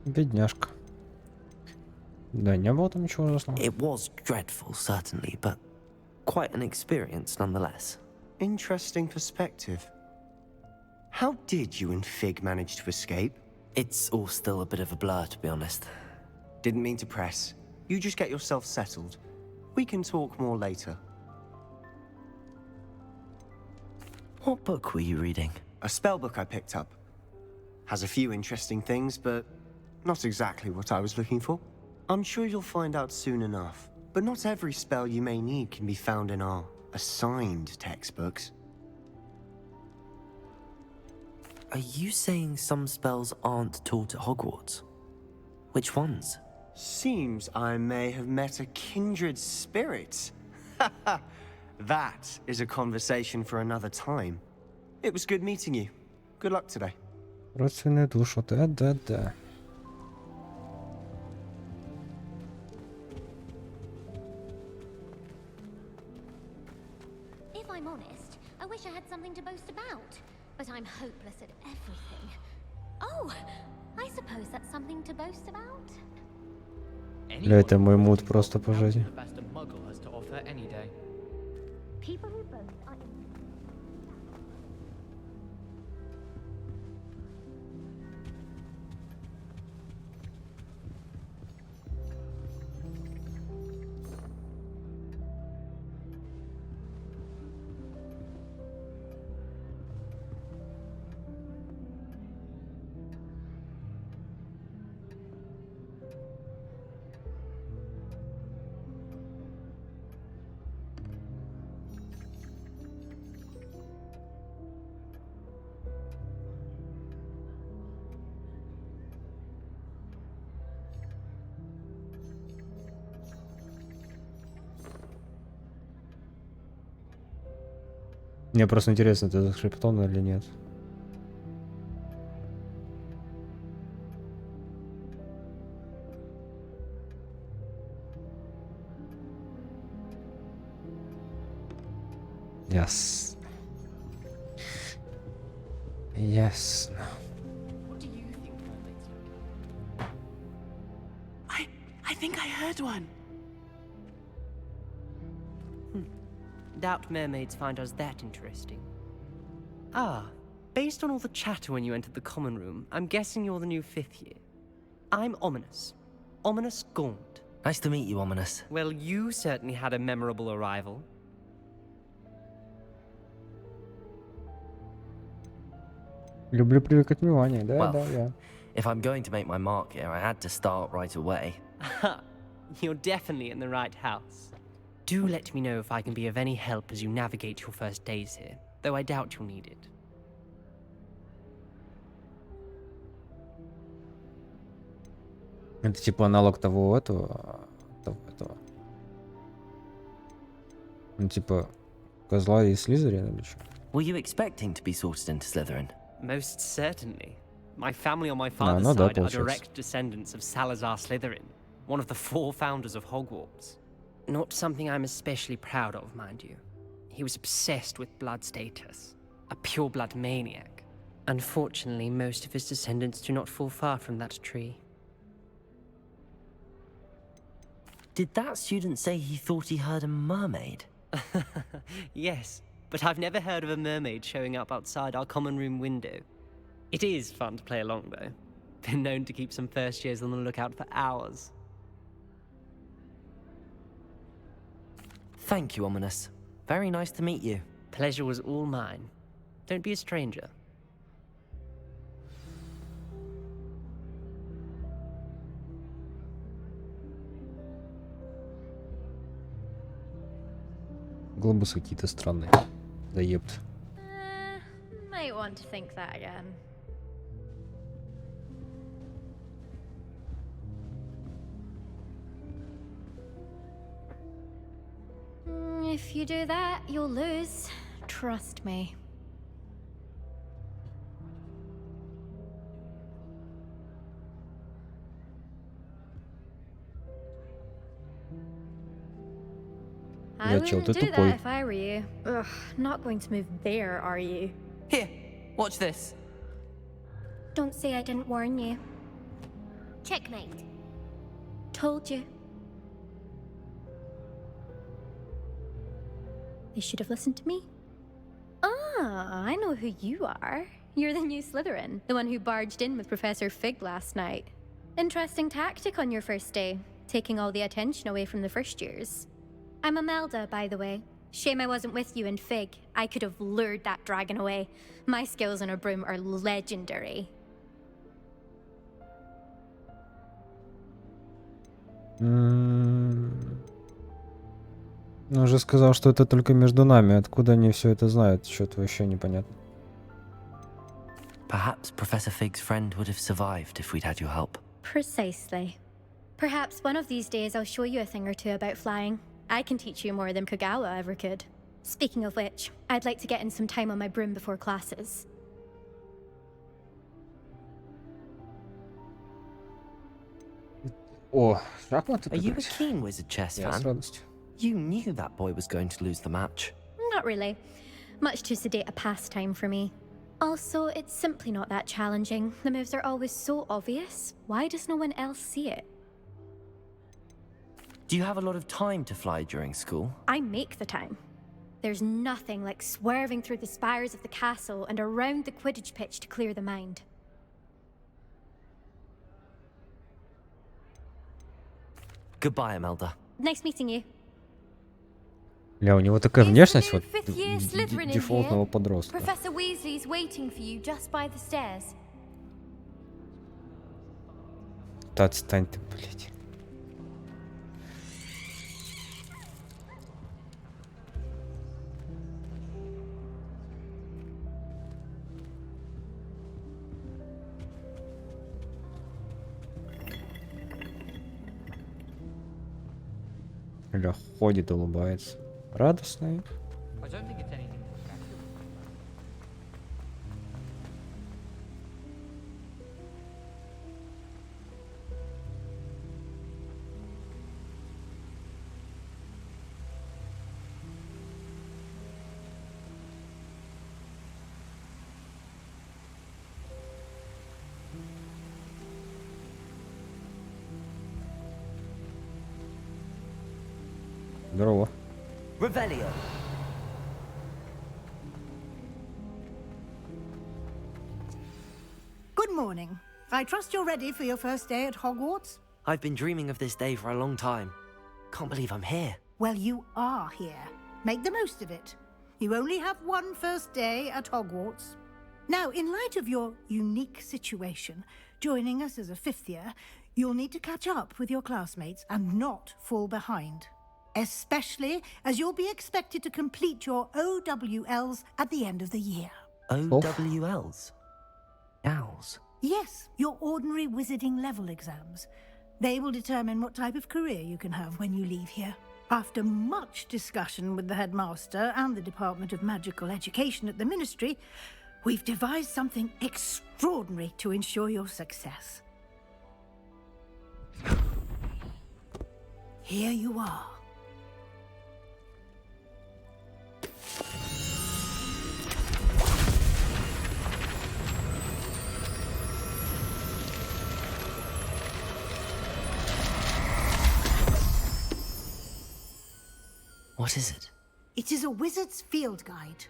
Бедняжка. Да, не было там ничего ужасного. It was dreadful, certainly, but quite an experience nonetheless. Interesting perspective. How did you and Fig manage to escape? It's all still a bit of a blur, to be honest. Didn't mean to press. You just get yourself settled. We can talk more later. What book were you reading? A spell book I picked up. Has a few interesting things, but not exactly what I was looking for. I'm sure you'll find out soon enough. But not every spell you may need can be found in our assigned textbooks. Are you saying some spells aren't taught at Hogwarts? Which ones? Seems I may have met a kindred spirit. That is a conversation for another time. It was good meeting you. Good luck today. Родственная душа, да. If I'm honest, I wish I had something to boast about. But I'm hopeless at everything. Oh, I suppose that's something to boast about? Бля, это мой мут просто по жизни. The best a muggle has to offer any day. People who boast are... Мне просто интересно, это зашептано или нет. Yes. Yes. What do you think mermaids look like? I think I heard one. Doubt mermaids find us that interesting. Ah, based on all the chatter when you entered the common room, I'm guessing you're the new 5th year. I'm Ominous. Ominous Gaunt. Nice to meet you, Ominous. Well, you certainly had a memorable arrival. Люблю привлекать внимание, да, Well, да. If I'm going to make my mark here, I had to start right away. You're definitely in the right house. Do let me know if I can be of any help as you navigate your first days here, though I doubt you'll need it. Это типа аналог того этого. Ну типа козла и Слизерина или что? Were you expecting to be sorted into Slytherin? Most certainly. My family on my father's no, да, side are получается. direct descendants of Salazar Slytherin, one of the 4 founders of Hogwarts. Not something I'm especially proud of, mind you. He was obsessed with blood status, a pure-blood maniac. Unfortunately, most of his descendants do not fall far from that tree. Did that student say he thought he heard a mermaid? Yes, but I've never heard of a mermaid showing up outside our common room window. It is fun to play along, though. Been known to keep some first years on the lookout for hours. Thank you, Ominous. Very nice to meet you. Pleasure was all mine. Don't be a stranger. Глобусы какие-то странные. Да епт. Might want to think that again. If you do that, you'll lose. Trust me. I чел, wouldn't ты do тупой. that if I were you. Ugh, not going to move there, are you? Here, watch this. Don't say I didn't warn you. Checkmate. Told you. They should have listened to me. Ah, I know who you are. You're the new Slytherin, the one who barged in with Professor Fig last night. Interesting tactic on your first day, taking all the attention away from the first years. I'm Imelda, by the way. Shame I wasn't with you in Fig. I could have lured that dragon away. My skills on a broom are legendary. Он же сказал, что это только между нами. Откуда они все это знают? Что-то вообще непонятно. Perhaps Professor Fig's friend would have survived if we'd had your help. Precisely. Perhaps one of these days I'll show you a thing or two about flying. I can teach you more than Kagawa ever could. Speaking of which, I'd like to get in some time on my broom before classes. О, шахматы. Are you a keen wizard chess Я с fan? радостью. You knew that boy was going to lose the match. Not really. Much too sedate a pastime for me. Also, it's simply not that challenging. The moves are always so obvious. Why does no one else see it? Do you have a lot of time to fly during school? I make the time. There's nothing like swerving through the spires of the castle and around the Quidditch pitch to clear the mind. Goodbye, Imelda. Nice meeting you. Ля, у него такая внешность вот Fifth year Slytherin in дефолтного here. подростка. Professor Weasley's waiting for you just by the stairs. Да отстань ты, блядь. Ля ходит, улыбается. Радостный. I don't think it's anything to look at. Здорово. Revelio. Good morning. I trust you're ready for your first day at Hogwarts? I've been dreaming of this day for a long time. Can't believe I'm here. Well, you are here. Make the most of it. You only have one first day at Hogwarts. Now, in light of your unique situation, joining us as a fifth year, you'll need to catch up with your classmates and not fall behind. Especially as you'll be expected to complete your OWLs at the end of the year. OWLs? Owls? Yes, your ordinary wizarding level exams. They will determine what type of career you can have when you leave here. After much discussion with the headmaster and the Department of Magical Education at the Ministry, we've devised something extraordinary to ensure your success. Here you are. What is it? It is a wizard's field guide.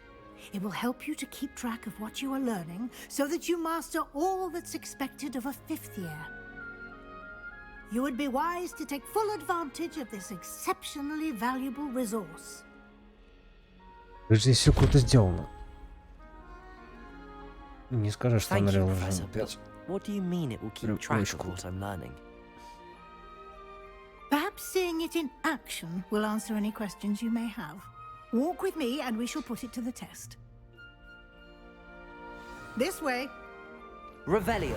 It will help you to keep track of what you are learning so that you master all that's expected of a fifth year. You would be wise to take full advantage of this exceptionally valuable resource. Это здесь все круто сделано. Не скажешь, что Thank you, Unreal Professor. Engine 5. What do you mean it will keep track of what I'm learning? Perhaps seeing it in action will answer any questions you may have. Walk with me and we shall put it to the test. This way. Revelio.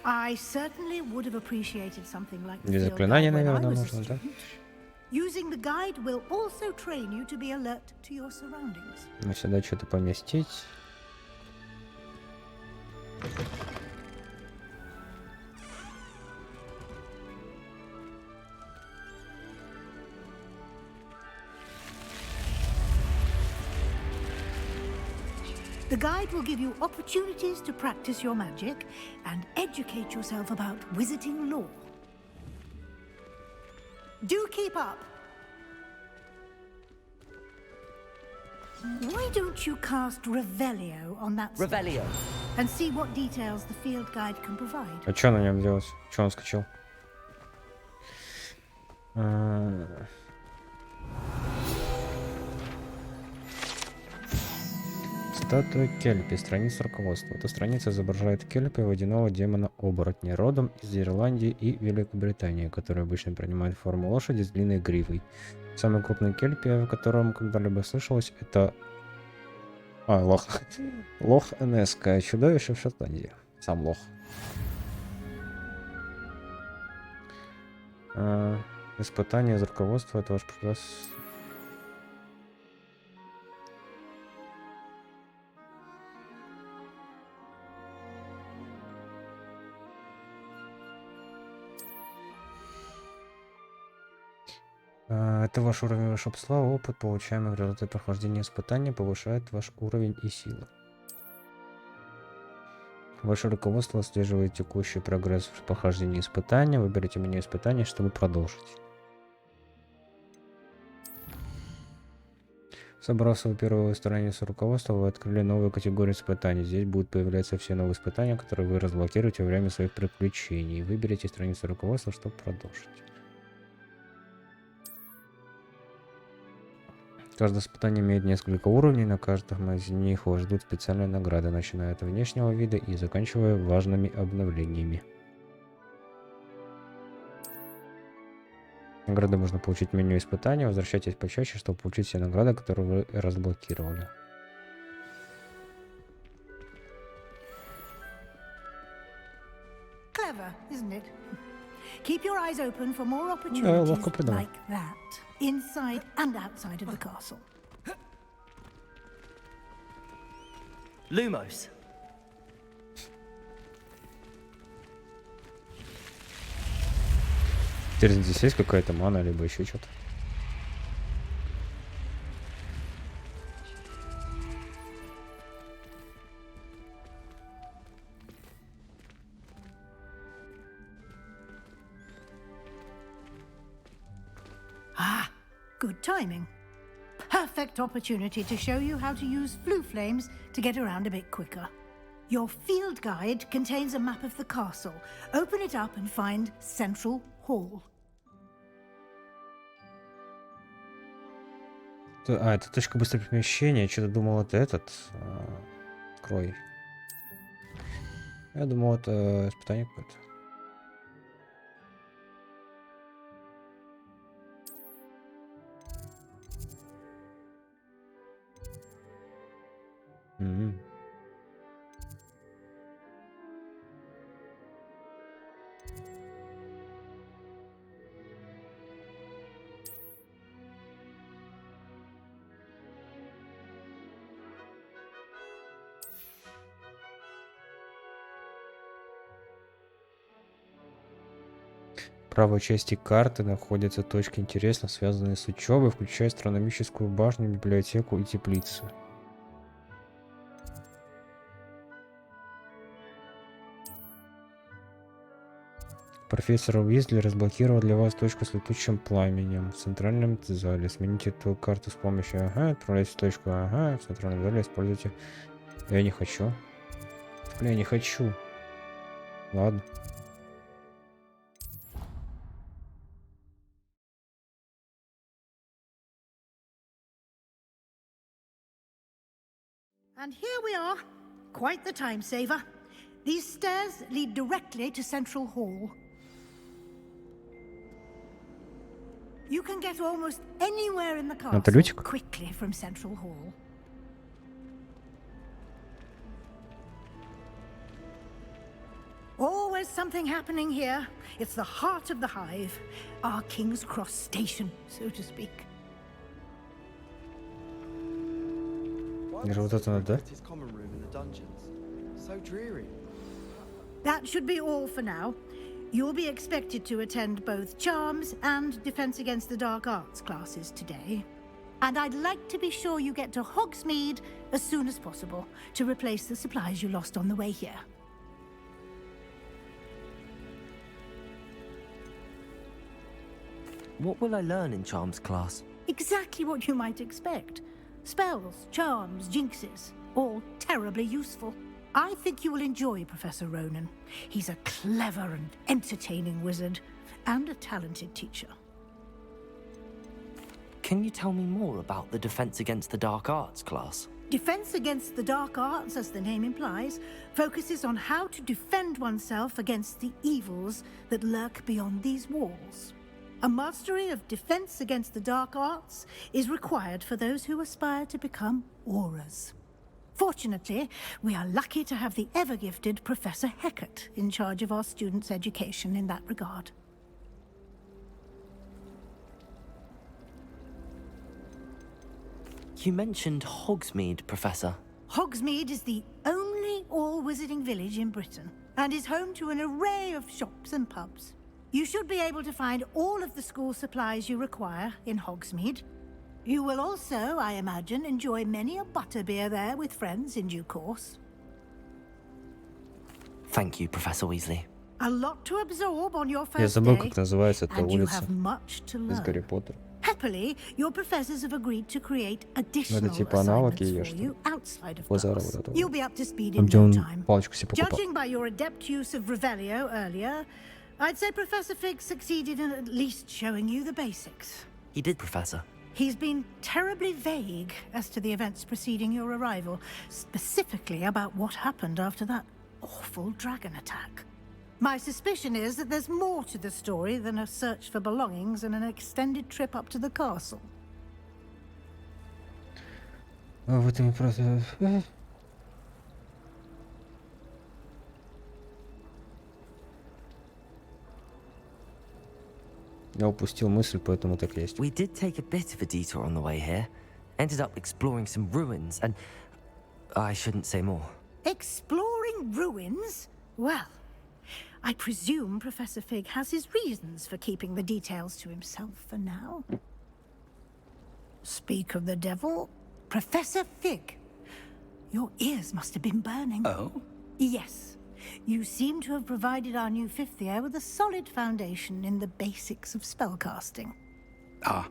I certainly would have appreciated something like the Где field заклинания, guide when I наверное, was a нужно, да? student. Using the guide will also train you to be alert to your surroundings. Ну, сюда что-то поместить. The guide will give you opportunities to practice your magic and educate yourself about wizarding lore. Do keep up. Why don't you cast Revelio on that spell Revelio. and see what details the field guide can provide? А что на нем делать? Что он скачал? Статуя Кельпи. Страница руководства. Эта страница изображает Кельпи, водяного демона-оборотня, родом из Ирландии и Великобритании, который обычно принимает форму лошади с длинной гривой. Самый крупный Кельпи, о котором когда-либо слышалось, это... Лох-Энесское чудовище в Шотландии. Сам лох. Испытание из руководства. Это ваш прогресс. Это ваш уровень волшебства, опыт, получаемый в результате прохождения испытания, повышает ваш уровень и силы. Ваше руководство отслеживает текущий прогресс в прохождении испытания. Выберите меню испытаний, чтобы продолжить. Собрав свою первую страницу руководства, вы открыли новую категорию испытаний. Здесь будут появляться все новые испытания, которые вы разблокируете во время своих приключений. Выберите страницу руководства, чтобы продолжить. Каждое испытание имеет несколько уровней, на каждом из них вас ждут специальные награды, начиная от внешнего вида и заканчивая важными обновлениями. Награды можно получить в меню испытания. Возвращайтесь почаще, чтобы получить все награды, которые вы разблокировали. Clever, isn't it? Keep your eyes open for more opportunities like that, inside and outside of the castle. Lumos. Теперь здесь есть какая-то мана, либо еще что-то. Ah, good timing. Perfect opportunity to show you how to use flue flames to get around a bit quicker. Your field guide contains a map of the castle. Open it up and find Central Hall. Это точка быстрого перемещения. Я что-то думал, это этот. Открой. Я думал, это испытание какое-то. В правой части карты находятся точки интересно связанные с учебой, включая астрономическую башню, библиотеку и теплицу. Профессор Уизли разблокировал для вас точку с летучим пламенем в центральном зале. Смените эту карту с помощью «Ага», отправляйте в точку «Ага», в центральном зале используйте... Я не хочу. Бля, я не хочу. Ладно. And here we are. Quite the time saver. These stairs lead directly to Central Hall. You can get almost anywhere in the castle quickly from Central Hall. Always something happening here. It's the heart of the hive. Our King's Cross station, so to speak. His common room in the dungeons. So dreary. That should be all for now. You'll be expected to attend both Charms and Defense Against the Dark Arts classes today. And I'd like to be sure you get to Hogsmeade as soon as possible to replace the supplies you lost on the way here. What will I learn in Charms class? Exactly what you might expect. Spells, charms, jinxes, all terribly useful. I think you will enjoy Professor Ronan. He's a clever and entertaining wizard, and a talented teacher. Can you tell me more about the Defense Against the Dark Arts class? Defense Against the Dark Arts, as the name implies, focuses on how to defend oneself against the evils that lurk beyond these walls. A mastery of Defense Against the Dark Arts is required for those who aspire to become auras. Fortunately, we are lucky to have the ever-gifted Professor Hecat in charge of our students' education in that regard. You mentioned Hogsmeade, Professor. Hogsmeade is the only all-wizarding village in Britain and is home to an array of shops and pubs. You should be able to find all of the school supplies you require in Hogsmeade. You will also, I imagine, enjoy many a butterbeer there with friends in due course. Thank you, Professor Weasley. A lot to absorb on your Я first забыл, day, как называется эта and you улица have much to из Гарри learn. Поттера. Happily, your professors have agreed to create Ну, additional это типа аналог assignments ее, for что ли? you outside of Лазара class. вот этого. You'll be up to speed Там, in где no он time. палочку себе покупал. Judging by your adept use of Revelio earlier, I'd say Professor Fig succeeded in at least showing you the basics. He did, Professor. He's been terribly vague as to the events preceding your arrival, specifically about what happened after that awful dragon attack. My suspicion is that there's more to the story than a search for belongings and an extended trip up to the castle. А в этом и просто... Я упустил мысль, поэтому так есть. We did take a bit of a detour on the way here. Ended up exploring some ruins and... I shouldn't say more. Exploring ruins? Well, I presume Professor Fig has his reasons for keeping the details to himself for now. Speak of the devil, Professor Fig. Your ears must have been burning. Oh? Yes. You seem to have provided our new fifth year with a solid foundation in the basics of spellcasting. Ah,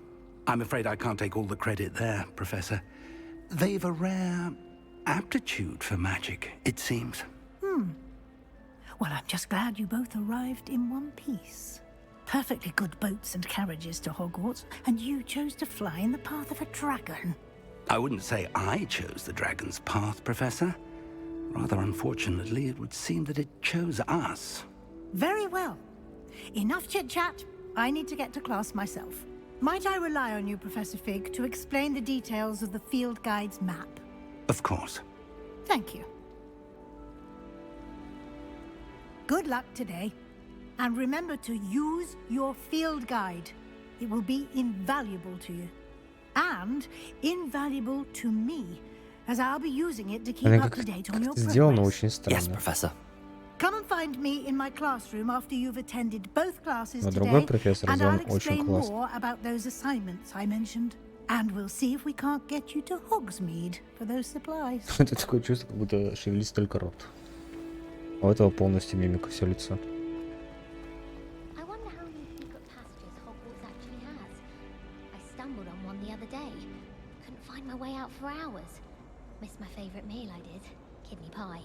I'm afraid I can't take all the credit there, Professor. They've a rare aptitude for magic, it seems. Well, I'm just glad you both arrived in one piece. Perfectly good boats and carriages to Hogwarts, and you chose to fly in the path of a dragon. I wouldn't say I chose the dragon's path, Professor. Rather unfortunately, it would seem that it chose us. Very well. Enough chit-chat. I need to get to class myself. Might I rely on you, Professor Fig, to explain the details of the field guide's map? Of course. Thank you. Good luck today. And remember to use your field guide. It will be invaluable to you. And invaluable to me, as I'll be using it to keep Она up to date on your сделано progress. очень странно. Yes, Professor. Come and find me in my classroom after you've attended both classes Но другой today, профессор and I'll сделан очень explain классно. more about those assignments I mentioned. And we'll see if we can't get you to Hogsmeade for those supplies. Это такое чувство, как будто шевелится только рот. А у этого полностью мимика, все лицо. I wonder how many secret passages Hogwarts actually has. I stumbled on one the other day. Couldn't find my way out for hours. Missed my favourite meal, I did. Kidney pie.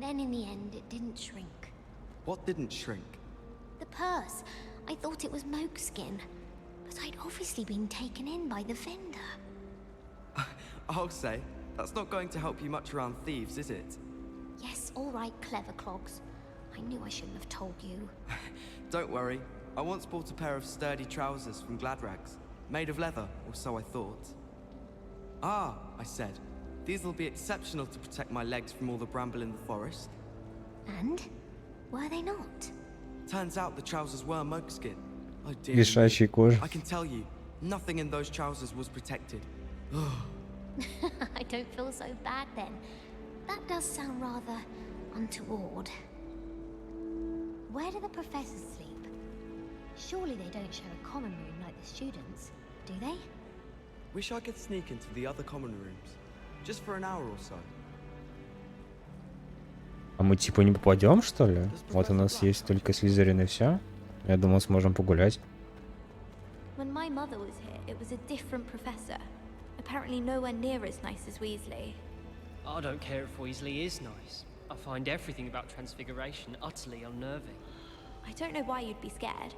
Then in the end, it didn't shrink. What didn't shrink? The purse. I thought it was moke skin. But I'd obviously been taken in by the vendor. I'll say, that's not going to help you much around thieves, is it? Yes, all right, clever clogs. I knew I shouldn't have told you. Don't worry. I once bought a pair of sturdy trousers from Gladrags. Made of leather, or so I thought. Ah, I said. These will be exceptional to protect my legs from all the bramble in the forest. And? Were they not? Turns out the trousers were mokeskin. Oh dear. Лишайшей кожи. I can tell you, nothing in those trousers was protected. I don't feel so bad then. That does sound rather untoward. Where do the professors sleep? Surely they don't share a common room like the students, do they? Wish I could sneak into the other common rooms. Just for an hour or so. А мы типа не попадем, что ли? Вот у нас есть только Слизерин и все. Я думал, сможем погулять. When my mother was here, it was a different professor. Apparently nowhere near as nice as Weasley. I don't care if Weasley is nice. I find everything about Transfiguration utterly unnerving. I don't know why you'd be scared.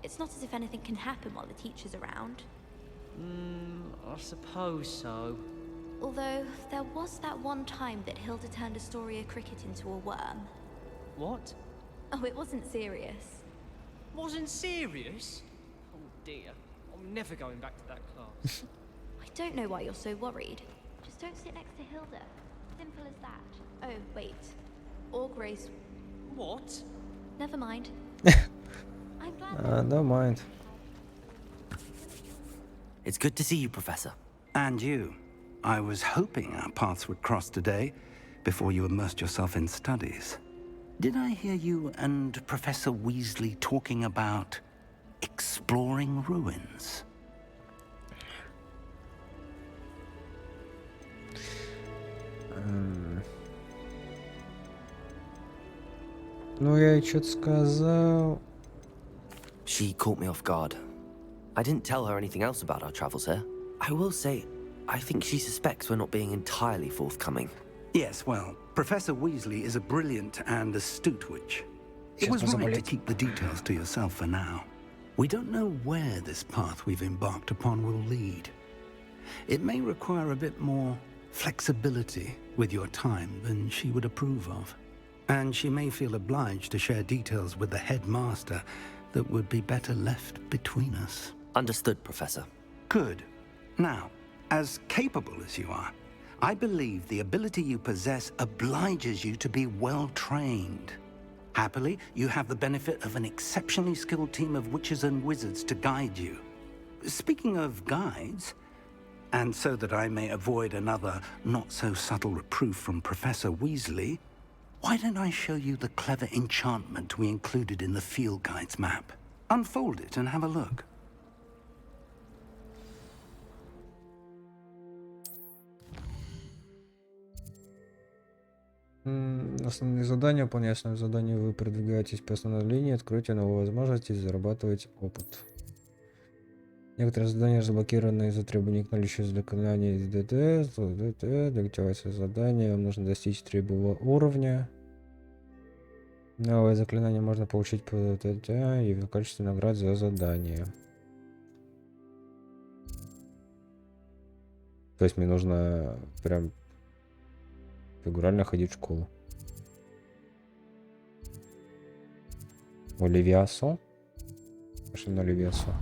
It's not as if anything can happen while the teacher's around. I suppose so. Although, there was that one time that Hilda turned Astoria Cricket into a worm. What? Oh, it wasn't serious. Wasn't serious? Oh dear. I'm never going back to that class. I don't know why you're so worried. Just don't sit next to Hilda. Simple as that. Oh, wait. Or Grace. What? Never mind. I'm glad. Don't mind. It's good to see you, Professor. And you. I was hoping our paths would cross today, before you immersed yourself in studies. Did I hear you and Professor Weasley talking about exploring ruins? Ну, я что-то сказал. She caught me off guard. I didn't tell her anything else about our travels here. I will say, I think she suspects we're not being entirely forthcoming. Yes, well, Professor Weasley is a brilliant and astute witch. It was right to keep the details to yourself for now. We don't know where this path we've embarked upon will lead. It may require a bit more flexibility with your time than she would approve of. And she may feel obliged to share details with the headmaster that would be better left between us. Understood, Professor. Good. Now, as capable as you are, I believe the ability you possess obliges you to be well trained. Happily, you have the benefit of an exceptionally skilled team of witches and wizards to guide you. Speaking of guides, and so that I may avoid another not-so-subtle reproof from Professor Weasley, why don't I show you the clever enchantment we included in the field guide's map? Unfold it and have a look. Основные задания. Выполняя основные задания, вы продвигаетесь по основной линии, откройте новые возможности, зарабатываете опыт. Некоторые задания заблокированы из-за требований к наличию заклинаний из ДТ. Для активации задания вам нужно достичь требуемого уровня. Новое заклинание можно получить по ДТ и в качестве наград за задание. То есть мне нужно прям фигурально ходить в школу. Оливиасо? Пошли на Оливиасо.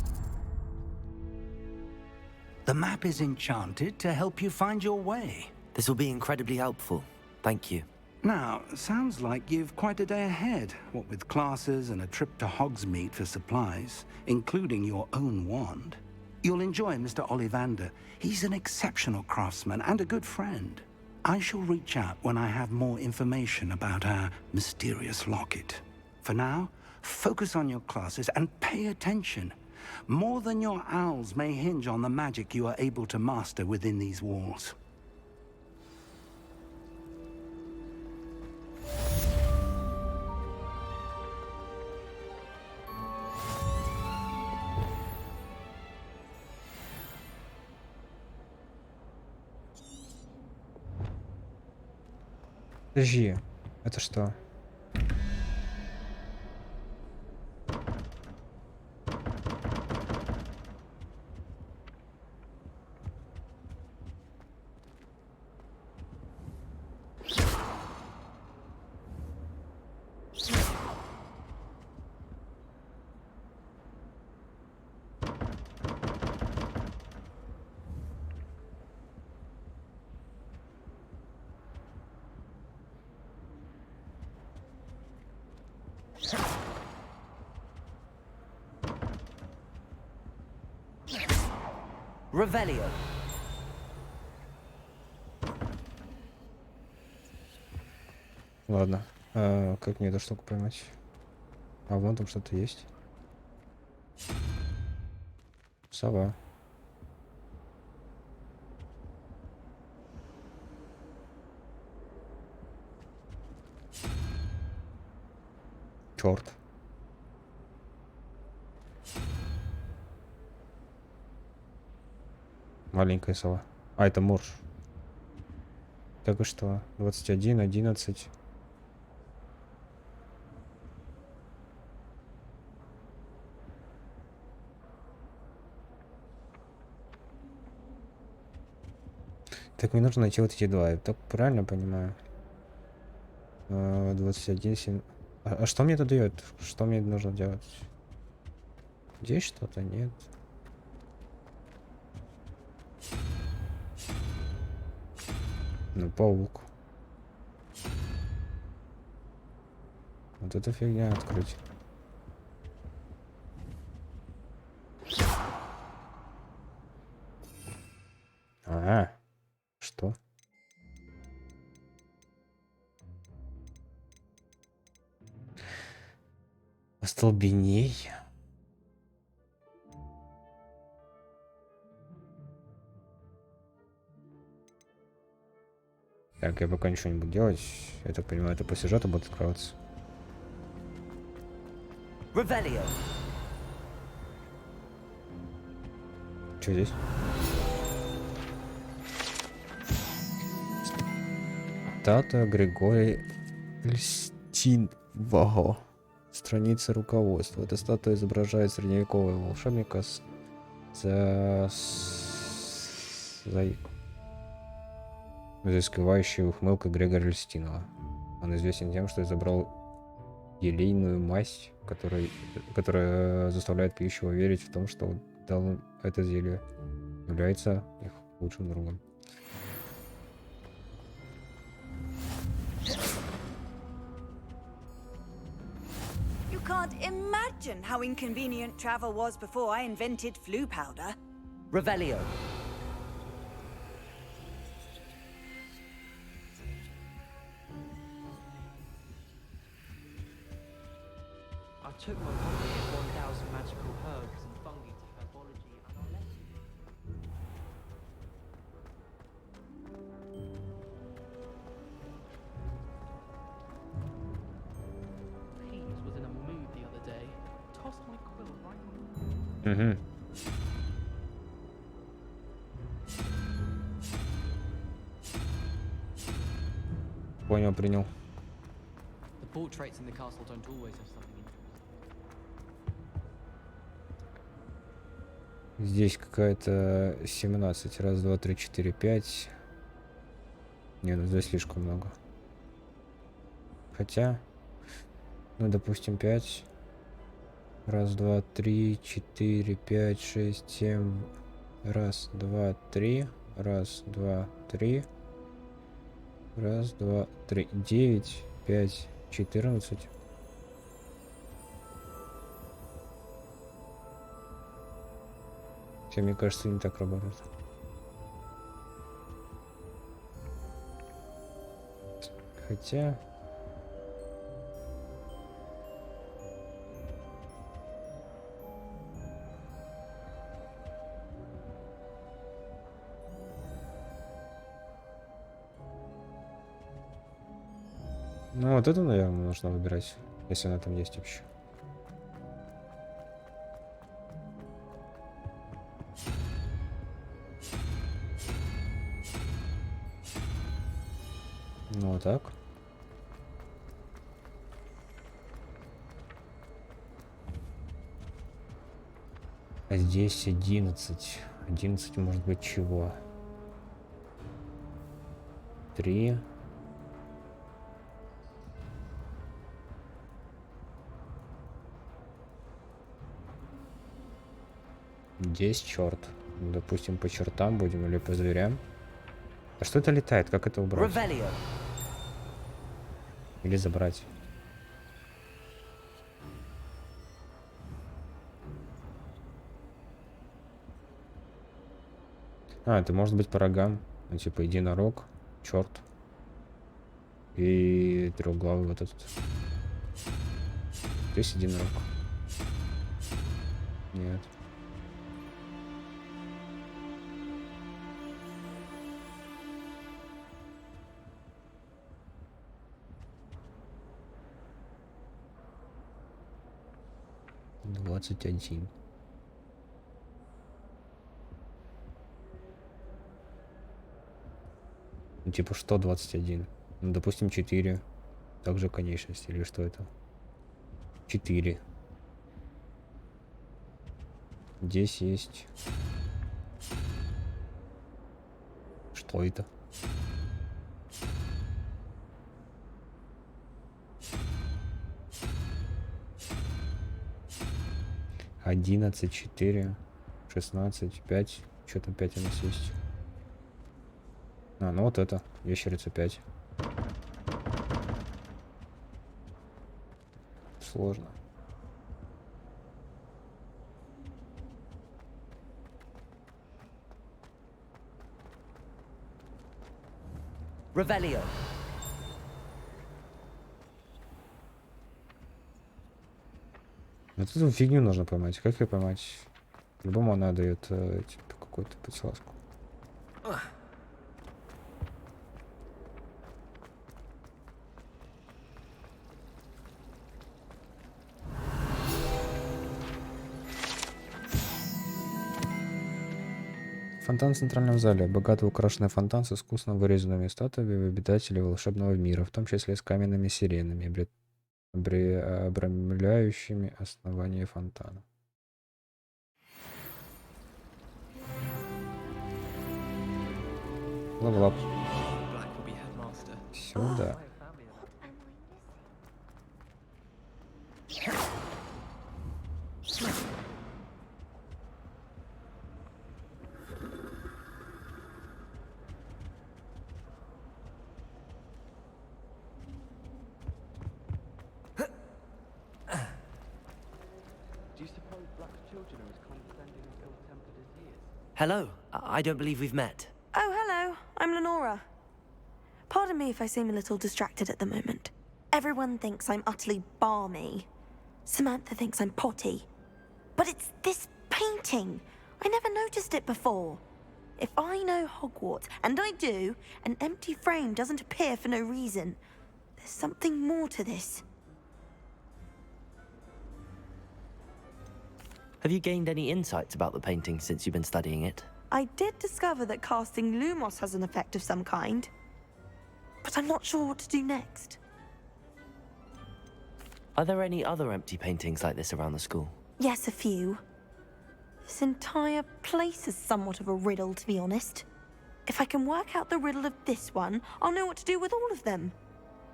The map is enchanted to help you find your way. This will be incredibly helpful. Thank you. Now, sounds like you've quite a day ahead, what with classes and a trip to Hogsmeade for supplies, including your own wand. You'll enjoy Mr. Ollivander. He's an exceptional craftsman and a good friend. I shall reach out when I have more information about our mysterious locket. For now, focus on your classes and pay attention. More than your owls may hinge on the magic you are able to master within these walls. Подожди, это что? Revelio. Ладно. Как мне эту штуку поймать? А вон там что-то есть. Сова. Черт. Маленькая сова. А, это морж. Так и что? 21, 11. Так мне нужно найти вот эти два. Я так правильно понимаю? 21, 7. А что мне это дает? Что мне нужно делать? Здесь что-то? Нет. Ну, паук. Вот эта фигня открыть. Что? Остолбеней. Так, я пока ничего не буду делать. Я так понимаю, это по сюжету будет открываться. Revelio. Что здесь? Статуя Григория Льстинвого. Страница руководства. Эта статуя изображает средневекового волшебника заискивающей ухмылкой Григория Льстинова. Он известен тем, что изобрел елейную мазь, которая заставляет пьющего верить в том, что дал это зелье является их лучшим другом. You can't imagine how inconvenient travel was before I invented flu powder. Revelio. I took my copy of 1,000 magical herbs and fungi to herbology and our lesson. Pease was in a mood the other day. Tossed my quill right on. Угу. Понял, принял. The portraits in the castle don't always have something interesting. Здесь какая-то 17. Раз, два, три, четыре, пять. Не, ну здесь слишком много. Хотя, ну допустим 5. Раз, два, три, четыре, пять, шесть, семь. Раз, два, три. Раз, два, три. Раз, два, три. 9, 5, 14. Хотя, мне кажется, не так работает. Хотя... Ну, вот это, наверное, нужно выбирать, если она там есть вообще. Ну, вот так. А здесь 11. 11 может быть чего? 3. Здесь черт. Допустим, по чертам будем или по зверям. А что это летает? Как это убрать? Revelio. Или забрать? А, это может быть по рогам. Ну, типа единорог, черт. И трехглавый вот этот. Здесь единорог. Нет. Двадцать один. Ну, типа что 21? Ну, допустим, 4. Также конечность. Или что это? 4. Здесь есть Что это? Одиннадцать, 4, 16, 5. Что там 5 у нас есть? А, ну вот это. Ящерица 5. Сложно. Revelio. Вот эту фигню нужно поймать. Как ее поймать? По-любому она дает типа какую-то подсказку. Фонтан в центральном зале. Богато украшенный фонтан с искусно вырезанными статуями обитателей волшебного мира, в том числе с каменными сиренами, обрамляющими основание фонтана. Левелап. Сюда. Hello. I don't believe we've met. Oh, hello. I'm Lenora. Pardon me if I seem a little distracted at the moment. Everyone thinks I'm utterly balmy. Samantha thinks I'm potty. But it's this painting. I never noticed it before. If I know Hogwarts, and I do, an empty frame doesn't appear for no reason. There's something more to this. Have you gained any insights about the painting since you've been studying it? I did discover that casting Lumos has an effect of some kind. But I'm not sure what to do next. Are there any other empty paintings like this around the school? Yes, a few. This entire place is somewhat of a riddle, to be honest. If I can work out the riddle of this one, I'll know what to do with all of them.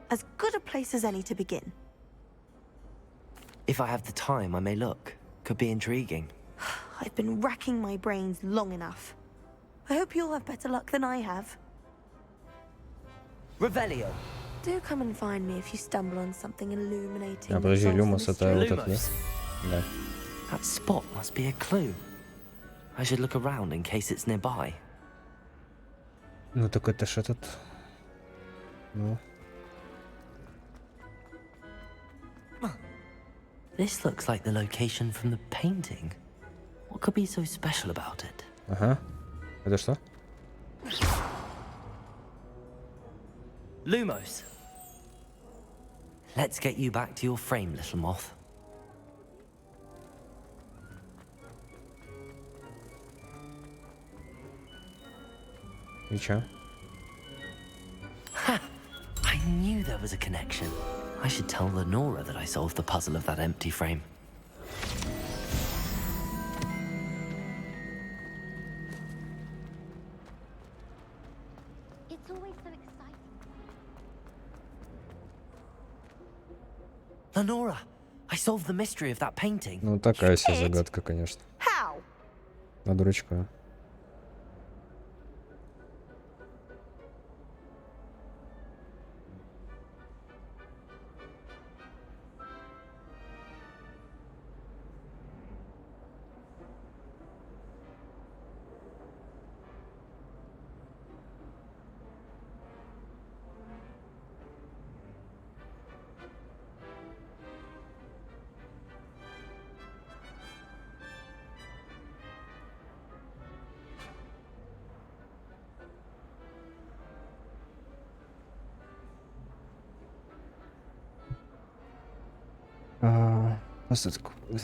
As good a place as any to begin. If I have the time, I may look. Could be intriguing. I've been racking my brains long enough. I hope you'll have better luck than I have. Revelio. Do come and find me if you stumble on something illuminating. А, подожди, Люмос это вот это, да? Да. That spot must be a clue. I should look around in case it's nearby. Ну так это ж этот... Ну... This looks like the location from the painting. What could be so special about it? Ага. Это что? Lumos. Let's get you back to your frame, little moth. И чё? Ha! I knew there was a connection. I should tell Lenora that I solved the puzzle of that empty frame. It's always so exciting. Lenora, I solved the mystery of that painting. Ну такая себе загадка, конечно. How? На дурачка.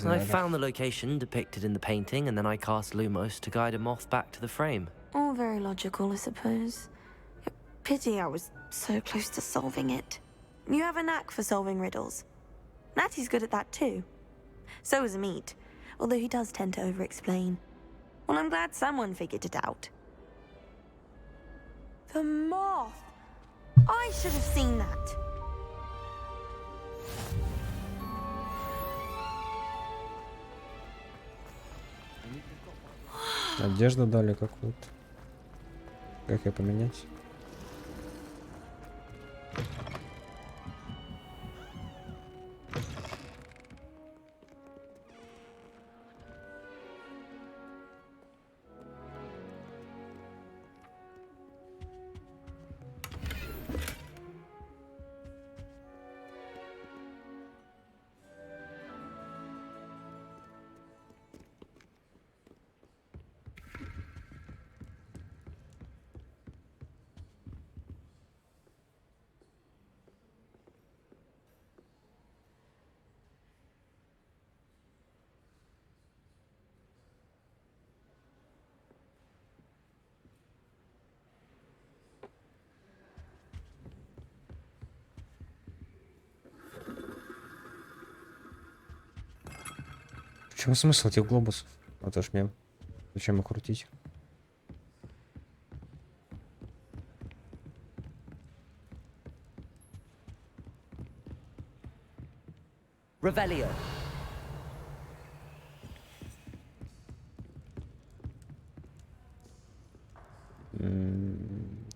I found the location depicted in the painting, and then I cast Lumos to guide a moth back to the frame. All very logical, I suppose. Pity I was so close to solving it. You have a knack for solving riddles. Natty's good at that too. So is Meat, although he does tend to over-explain. Well, I'm glad someone figured it out. The moth! I should have seen that. Одежду дали какую-то. Как ее поменять? В чем смысл этих глобусов? Это ж мем. Зачем их крутить? Revelio.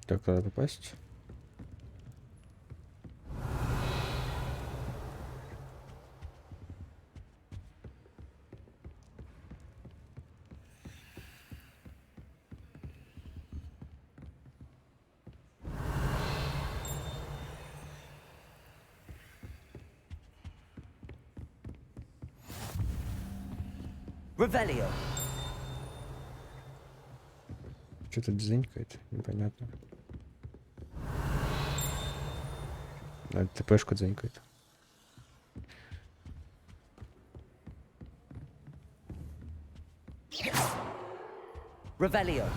Как туда попасть? Revelio. Что-то дзынькает, непонятно. Да, ТПшку дзынькает. Revelio.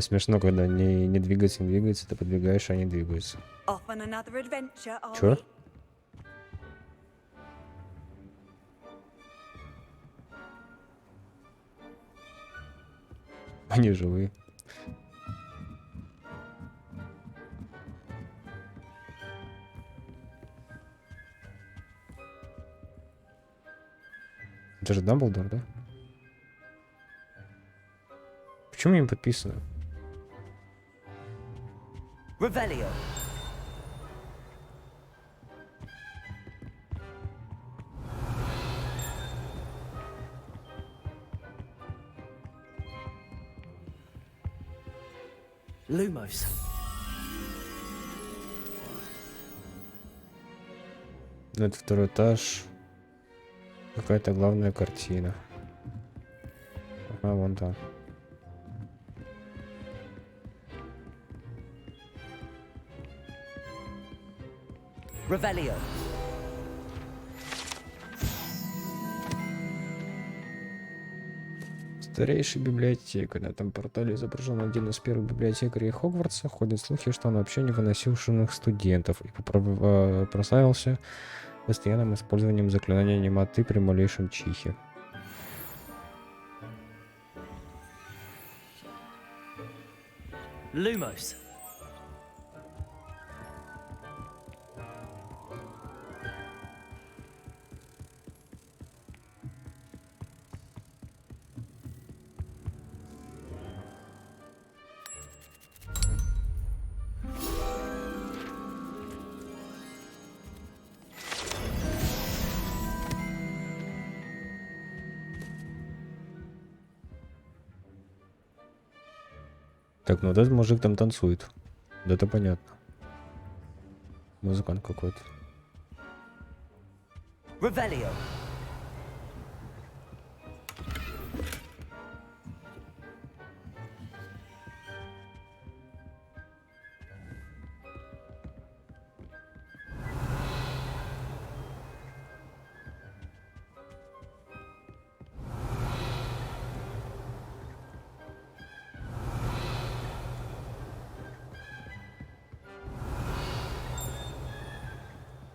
Смешно, когда не двигается, не двигается, ты подвигаешь, а они двигаются. Off on another adventure, are Чё? we? Они живые. Это же Дамблдор, да? Почему им подписано? Revelio. Lumos. Это второй этаж. Какая-то главная картина. Ага, вон там. Revelio. Старейшая библиотека. На этом портале изображен один из первых библиотекарей Хогвартса. Ходят слухи, что он вообще не выносил шумных студентов и прославился постоянным использованием заклинания немоты при малейшем чихе. Lumos. Так, ну вот этот мужик там танцует. Да это понятно. Музыкант какой-то. Revelio.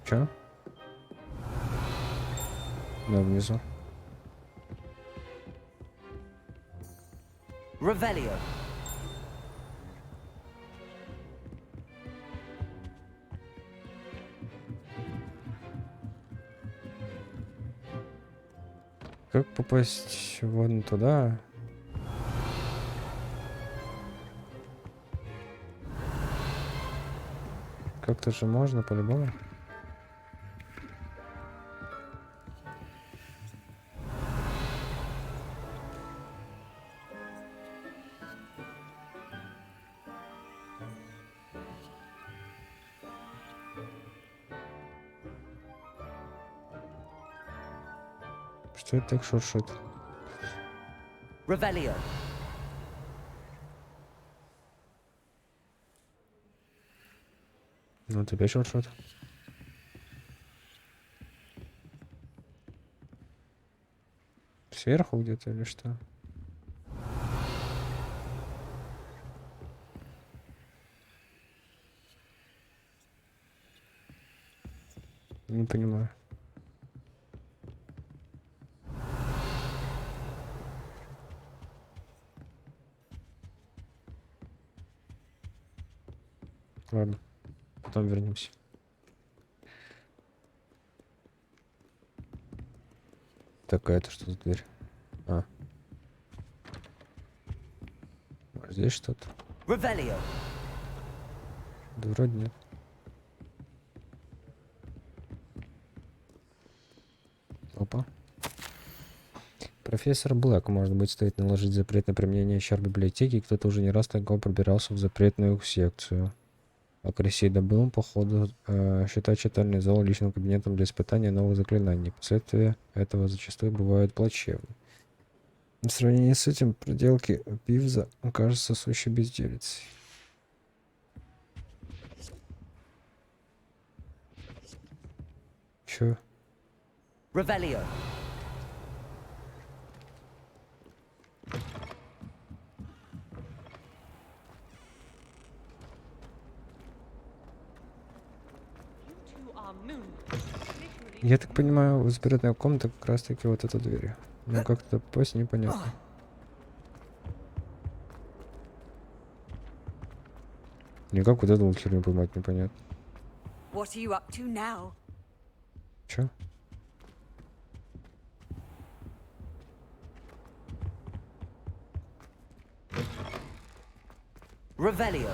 Чё? Да, внизу. Revelio. Как попасть вон туда? Как-то же можно по-любому. Что это так шуршит? Revelio. Ну, опять шуршит. Сверху где-то или что? Не понимаю. Ладно, потом вернемся. Так, а это что за дверь? А. А здесь что-то? Revelio. Да вроде нет. Опа. Профессор Блэк, может быть, стоит наложить запрет на применение чар библиотеки. Кто-то уже не раз такого пробирался в запретную секцию. А Крисейда был, походу, считать читальный зал личным кабинетом для испытания новых заклинаний. Последствия этого зачастую бывают плачевны. В сравнении с этим проделки Пивза окажутся сущей безделицей. Чё? Revelio. Я так понимаю, запретная комната как раз таки вот эта дверь. Ну как туда попасть, непонятно. Никак вот эту вот херню поймать непонятно. What are you up to now? Чё? Revelio.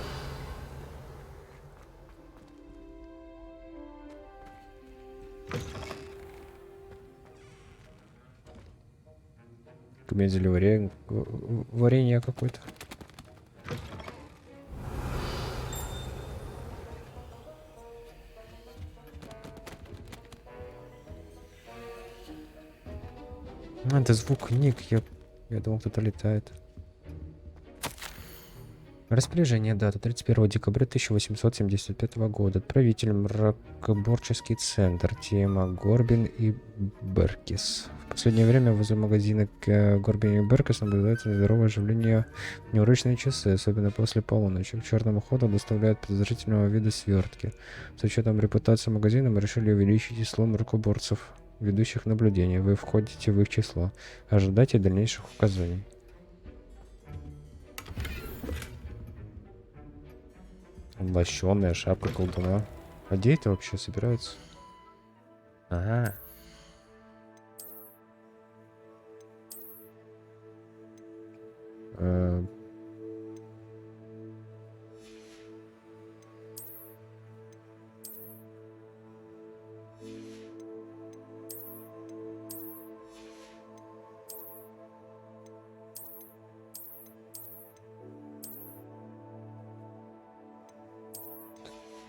Комедия или варенье какое-то. А, это звук книг. Я думал, кто-то летает. Распоряжение. Дата 31 декабря 1875 года. Отправитель мракоборческий центр. Тема Горбин и Беркис. В последнее время возле магазина Горбин и Беркис наблюдается нездоровое оживление в неурочные часы, особенно после полуночи. К черному ходу доставляют подозрительного вида свертки. С учетом репутации магазина мы решили увеличить число мракоборцев, ведущих наблюдения. Вы входите в их число. Ожидайте дальнейших указаний. Лощеная шапка колдуна. А где это вообще собираются? Ага.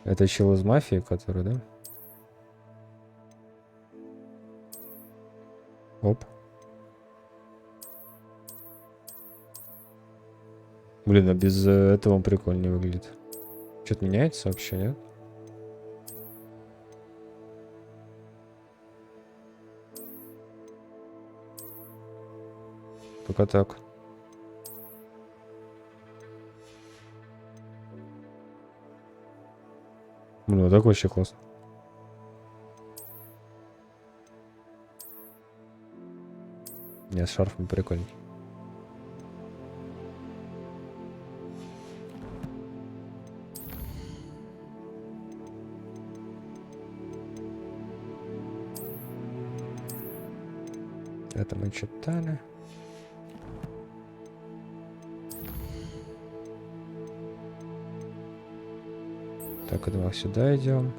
Это чел из мафии, который, да? Оп. Блин, а без этого он прикольнее выглядит. Что-то меняется вообще, нет? Пока так. Блин, вот так вообще классно. Не, с шарфом прикольней. Это мы читали. Так, это мы сюда идем.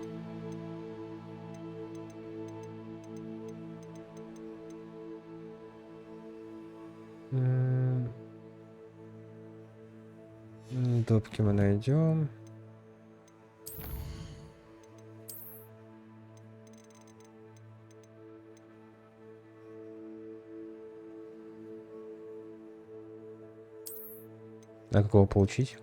Топки мы найдем. А как его получить?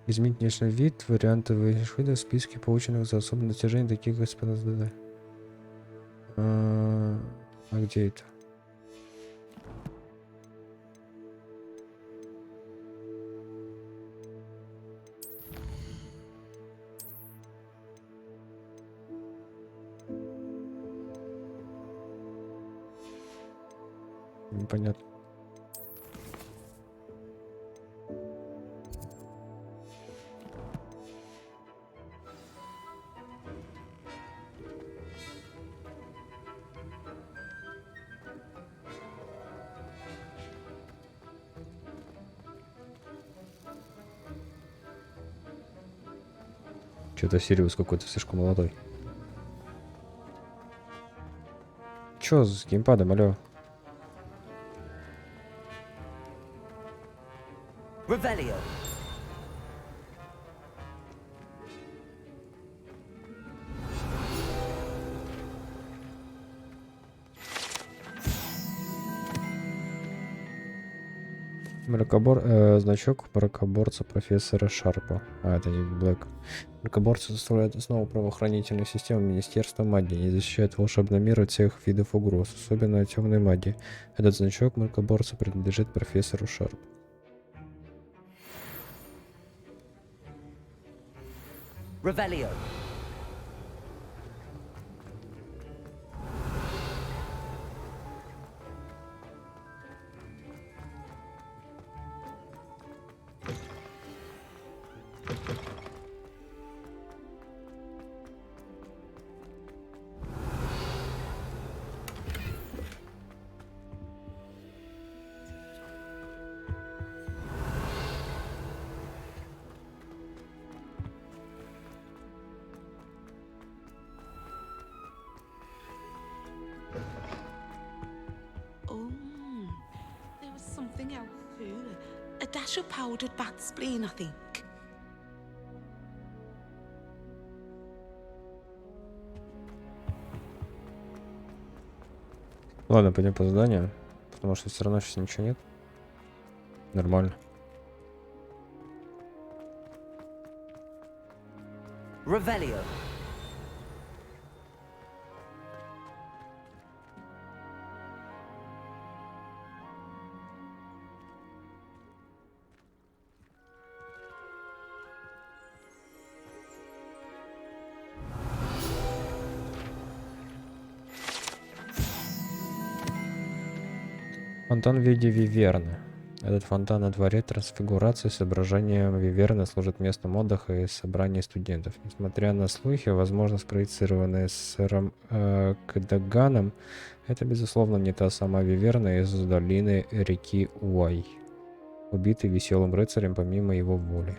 Изменить внешний вид, варианты вида в списке полученных за особые достижения, таких как СПНСД. А где это? Непонятно. Что-то Сириус какой-то слишком молодой. Чё с геймпадом, алё? Revelio. Значок мракоборца профессора Шарпа. А, это не Блэк. Мракоборцы составляют основу правоохранительной системы Министерства магии. Они защищают волшебный мир от всех видов угроз, особенно от темной магии. Этот значок мракоборца принадлежит профессору Шарпу. Revelio. There was something else too. A dash of powdered bat spleen, I think. Ладно, пойдем по заданию, потому что все равно сейчас ничего нет. Нормально. Revelio. Фонтан в виде виверны. Этот фонтан на дворе трансфигурации с изображением виверны служит местом отдыха и собраний студентов. Несмотря на слухи, возможно, спроецированные сэром Кадаганом, это, безусловно, не та самая виверна из долины реки Уай, убитый веселым рыцарем помимо его воли.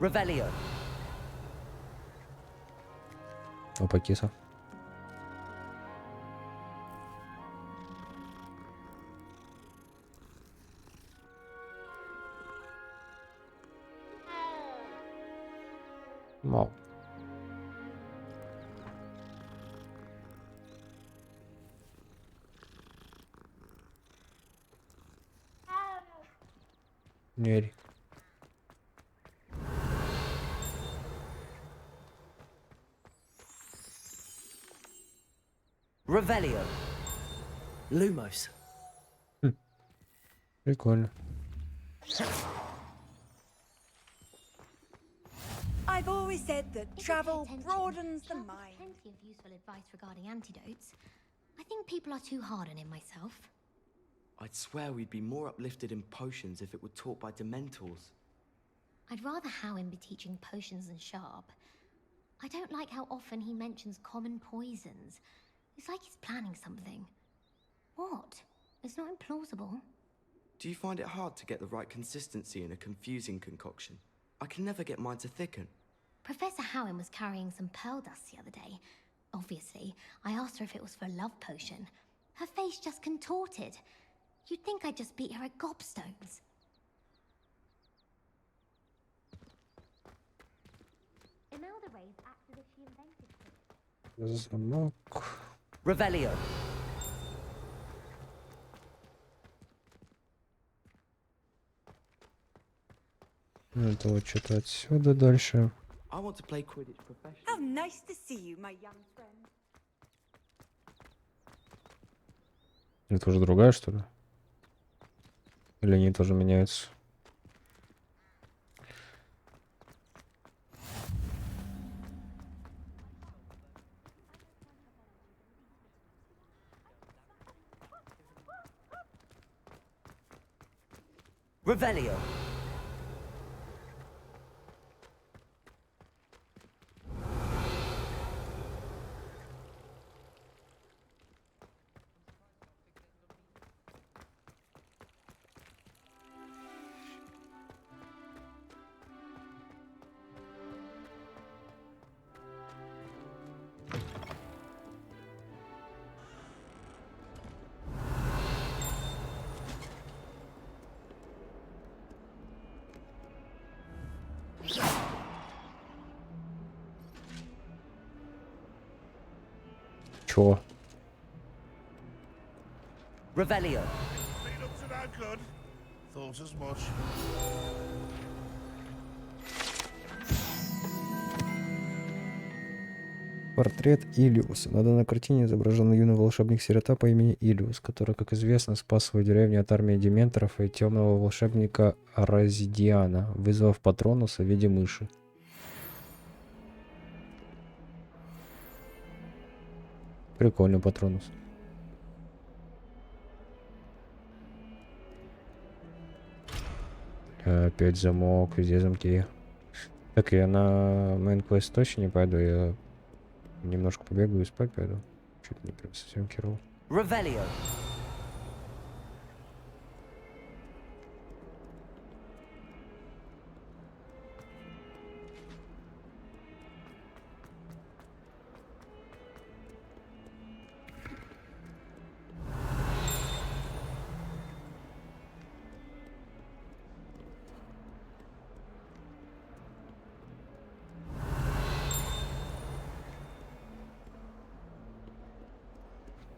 Revelio. Опа, киса. Мау. Дверь. Revelio. Lumos. Прикольно. I've always said that travel broadens the mind. Plenty of useful advice regarding antidotes. I think people are too hard on him myself. I'd swear we'd be more uplifted in potions if it were taught by Dementors. I'd rather Howin be teaching potions than Sharp. I don't like how often he mentions common poisons. It's like he's planning something. What? It's not implausible. Do you find it hard to get the right consistency in a confusing concoction? I can never get mine to thicken. Professor Howin was carrying some pearl dust the other day. Obviously, I asked her if it was for a love potion. Her face just contorted. You'd think I'd just beat her at gobstones. Imelda Reyes acted as if she invented it. Замок. Revelio. Это вот что-то отсюда дальше. I want to play Quidditch professionally. How nice to see you, my young friend. Это уже другая, что ли? Или они тоже меняются? Revelio. Чего? Revelio. Been up to no good. Thought as much. Портрет Илиуса. На данной картине изображен юный волшебник-сирота по имени Илиус, который, как известно, спас свою деревню от армии дементоров и темного волшебника Аразидиана, вызвав Патронуса в виде мыши. Прикольный Патронус. Опять замок, везде замки. Так, я на мейн-квест точно не пойду, я немножко побегаю и спать пойду. Чуть не прям совсем херово. Revelio.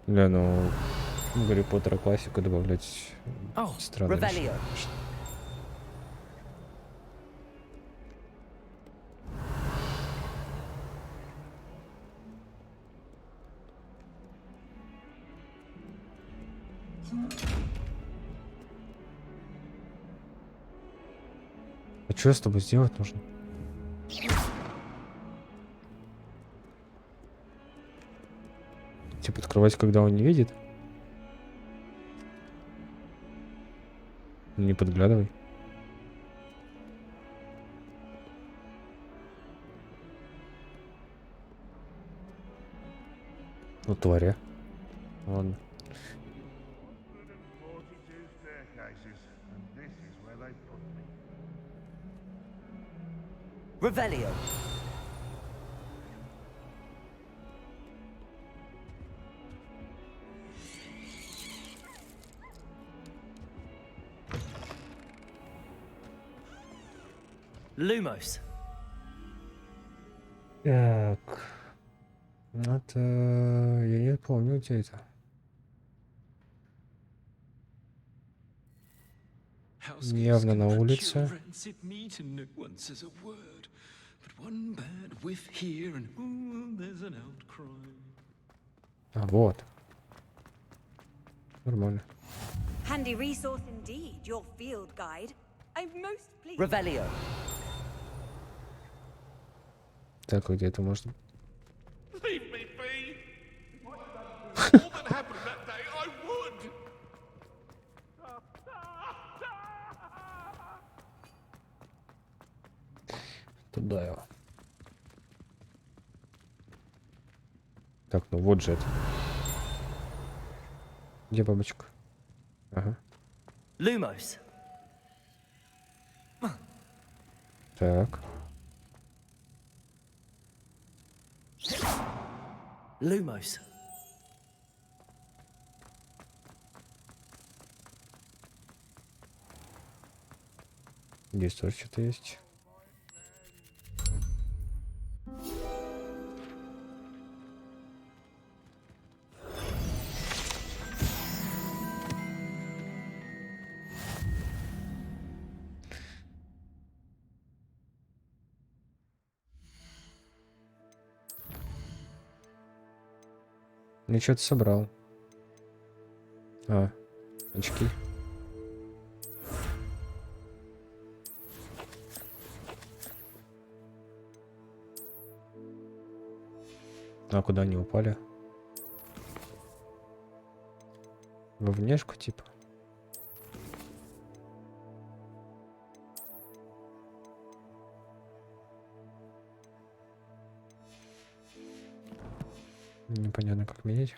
Да, ну, Гарри Поттера классику добавлять странно. Revelio. А что с тобой сделать нужно? Типа открывать, когда он не видит? Не подглядывай. Ну, тваря. Ладно. Revelio. Lumos. Так. Это... Я не помню, где это. Явно на улице. А вот. Нормально. Handy resource indeed, your field guide. I'm most pleased. Revelio. Так, где это можно? Leave me be. All that happened that day, I would. Туда его. Так, ну вот же это. Где бабочка? Ага. Lumos. Так. Lumos. Здесь тоже что-то есть. Ну что ты собрал? А, очки. А куда они упали? Во внешку типа. Непонятно, как менять.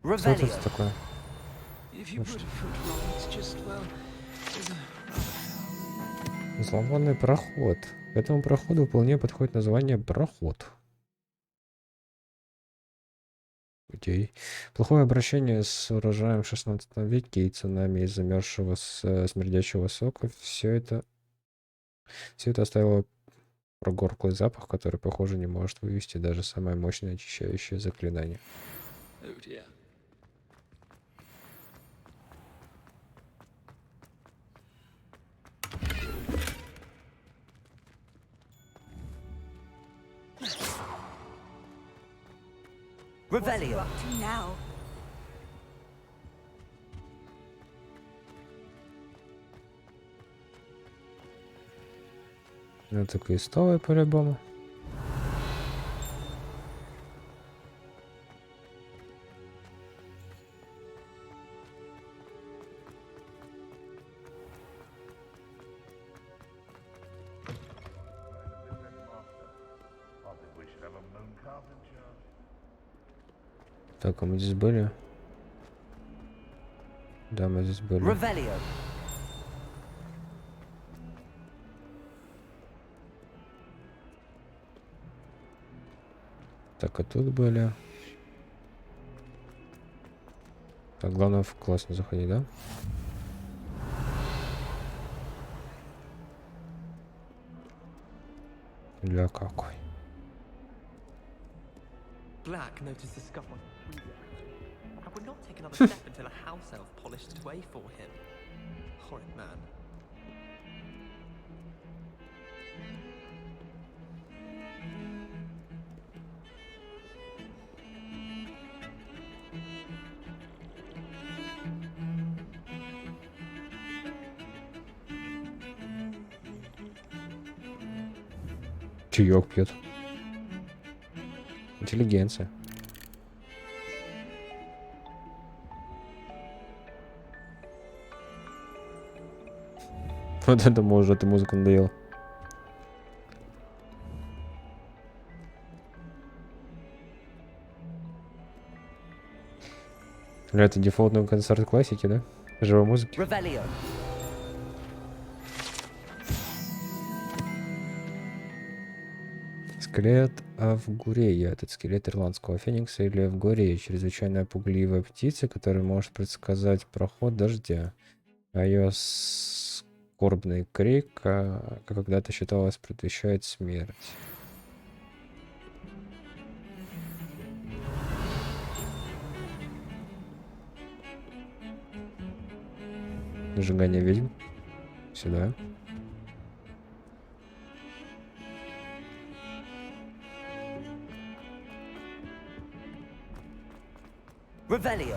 Что тут такое? Взломанный проход. К этому проходу вполне подходит название проход. Окей. Плохое обращение с урожаем в 16 веке и цунами из замерзшего смердящего сока. Все это оставило прогорклый запах, который, похоже, не может вывести даже самое мощное очищающее заклинание. Revelio. Now. Ну, так крестовая по-любому. Так, а мы здесь были? Да, мы здесь были. Revelio. Так, а тут были. Так, главное в класс не заходить, да? Для какой? Black noticed the scuff on I would not take another step until a house elf polished it away for him. Horrid man. Чаек пьет. Интеллигенция. Вот это уже, эта музыка надоела. Это дефолтный концерт классики, да? Живой музыки. Revelio. Скелет Авгурея. Этот скелет ирландского феникса или Авгурея. Чрезвычайно пугливая птица, которая может предсказать проход дождя. А ее скорбный крик, как когда-то считалось, предвещает смерть. Сжигание ведьм. Сюда. Revelio.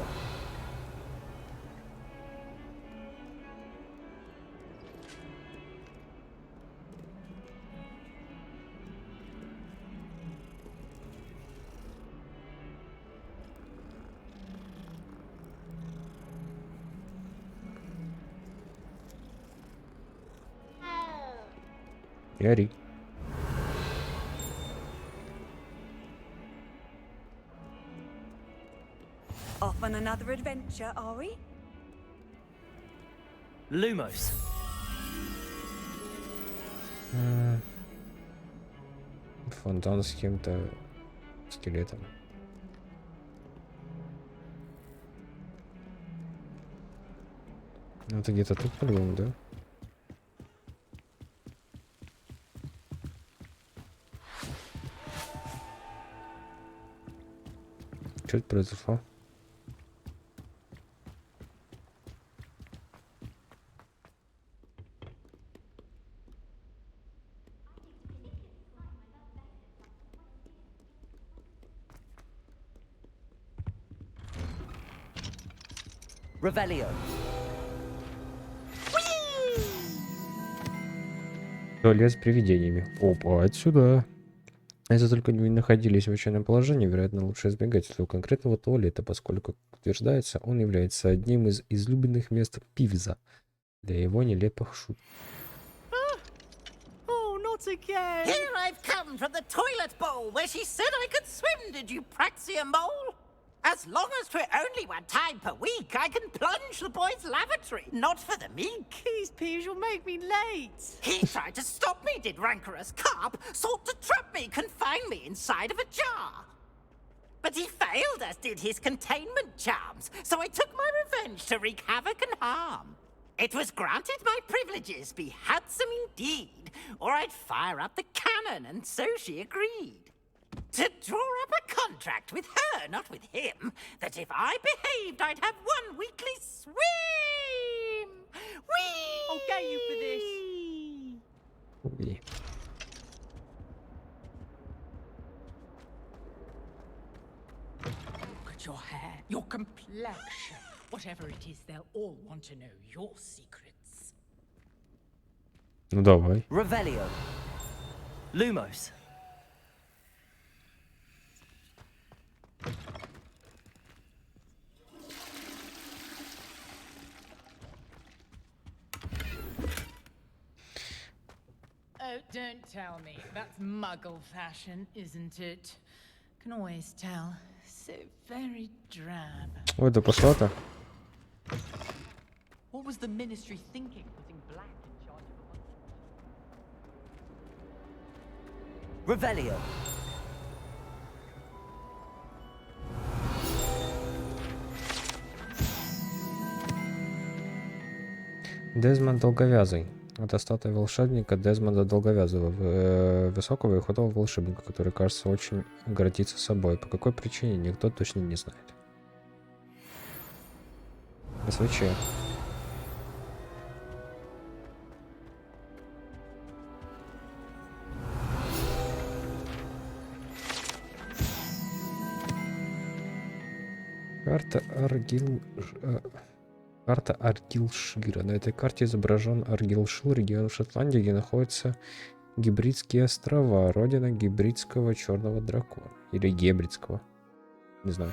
И ори. Off on another adventure, are we? Lumos. Фонтан с каким-то скелетом. Ну, это где-то тут, по-моему, да? Что это произошло? Revelio. Туалет с привидениями. Опа, отсюда. Если только не находились в отчаянном положении, вероятно, лучше избегать этого конкретного туалета, поскольку, как утверждается, он является одним из излюбленных мест Пивза для его нелепых шуток. Oh, not again! Here I've come from the toilet bowl where she said I could swim, did you praxia mole? As long as for only one time per week, I can plunge the boy's lavatory, not for the meek. These peeves will make me late. He tried to stop me, did rancorous carp, sought to trap me, confine me inside of a jar. But he failed, as did his containment charms, so I took my revenge to wreak havoc and harm. It was granted my privileges be handsome indeed, or I'd fire up the cannon, and so she agreed. To draw up a contract with her, not with him, that if I behaved, I'd have one weekly swim! Whee! I'll get you for this. Ой. Look at your hair, your complexion. Whatever it is, they'll all want to know your secrets. Ну давай. Revelio. Lumos. Oh, don't tell me. That's muggle fashion, isn't it? Can always tell. So very drab. Ой, да пошла-то. What was the ministry thinking, putting black in charge of a Revelio. Дезмонд Долговязый. Это статуя волшебника Дезмонда Долговязого, высокого и худого волшебника, который, кажется, очень гордится собой. По какой причине, никто точно не знает. СВЧ. Карта Карта Аргилшира. На этой карте изображен Аргилшир, регион в Шотландии, где находятся Гибридские острова, родина гибридского черного дракона. Или гебридского. Не знаю.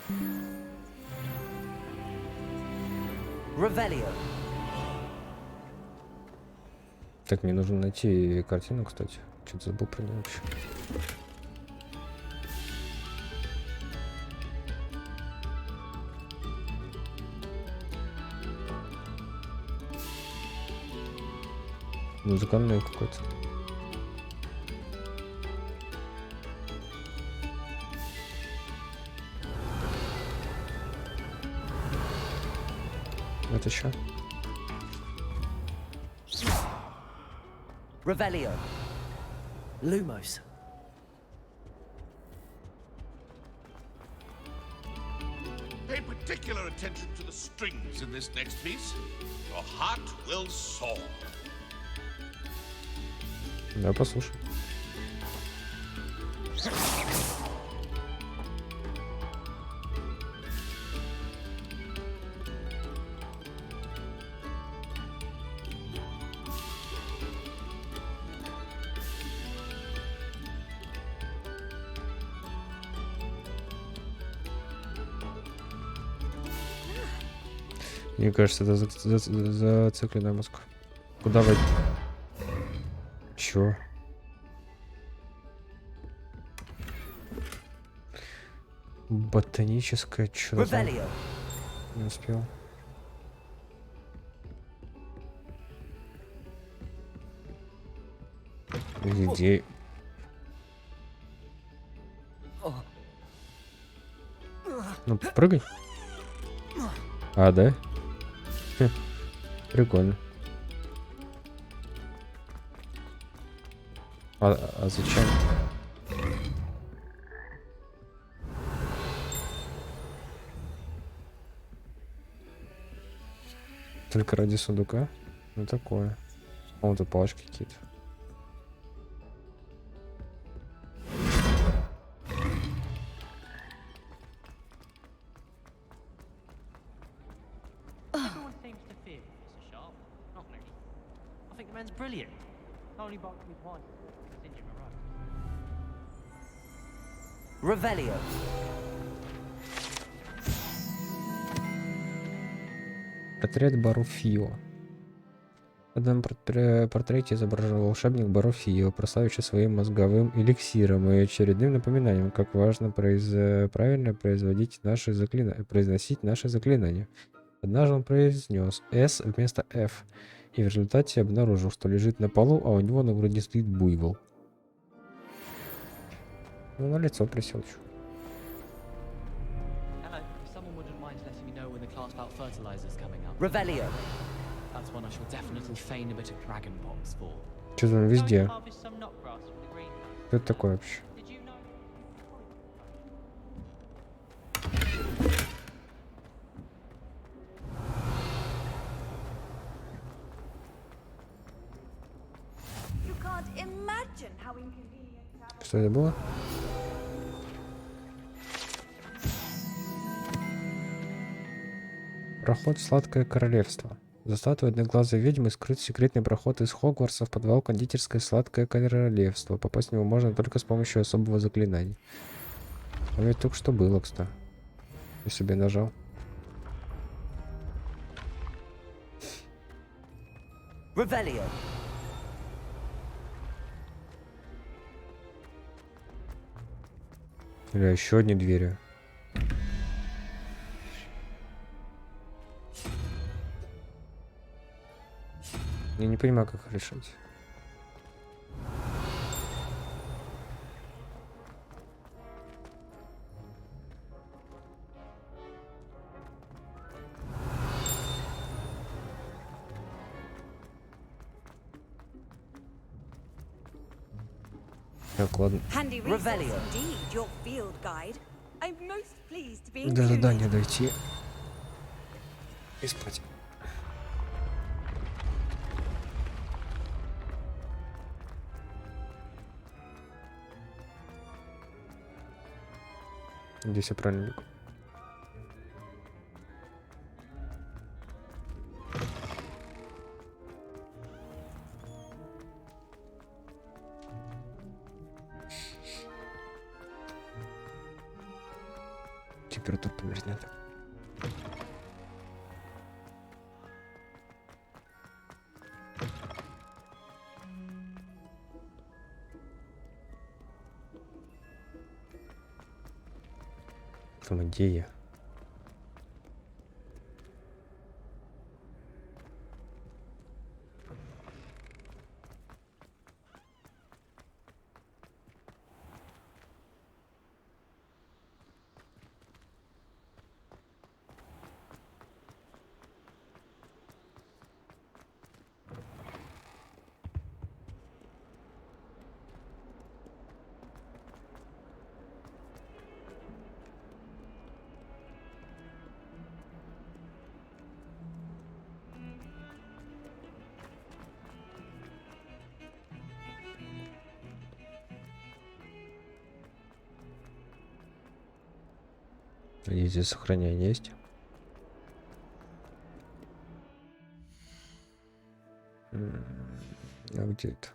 Revelio. Так, мне нужно найти картину, кстати. Что-то забыл про нее вообще. Музыкальный какой-то. Это что? Revelio. Lumos. Pay particular attention to the strings in this next piece. Your heart will soar. Да, послушай. Мне кажется, это зацикленный мозг. Куда вы? Чё? Ботаническое чудо. Не успел. Где? Ну, прыгай. А, да? Хм, прикольно. А зачем? Только ради сундука? Ну такое. О, тут палочки какие-то. Everyone seems to fear Professor Sharp, not me. I think the man's brilliant. Only barked me once. It's in your Revelio. Портрет Баруфио. В данном портрете изображен волшебник Баруфио, прославивший своим мозговым эликсиром и очередным напоминанием, как важно правильно произносить наши заклинания. Однажды он произнес S вместо F, и в результате обнаружил, что лежит на полу, а у него на груди стоит буйвол. Ну, на лицо присел. Hello. If someone wouldn't mind letting me know when the class about fertilizers coming up. Revelio. That's one I shall definitely feign a bit of dragon pox for. Что там везде? Harvest some knotgrass from the greenhouse. Что это такое вообще? Did you know? You can't imagine how inconvenient travel. Что это было? Проход в Сладкое Королевство. За статуей одноглазой ведьмы скрыт секретный проход из Хогвартса в подвал кондитерской Сладкое Королевство. Попасть в него можно только с помощью особого заклинания. А ведь только что было, кстати. Я себе нажал. Revelio. Или еще одни двери. Я не понимаю, как их решить. Так, ладно. Handy resource indeed, your field guide. I'm most pleased to be До included. задания дойти. И спать. Здесь я правильно бегу. Температура померить надо. Там где я? Здесь сохранение есть. А где это?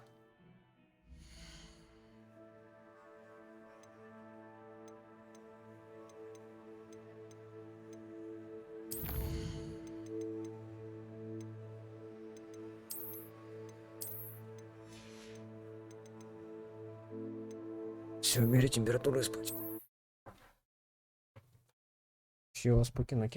Все, мерить температуру и спать. Все, спокойно.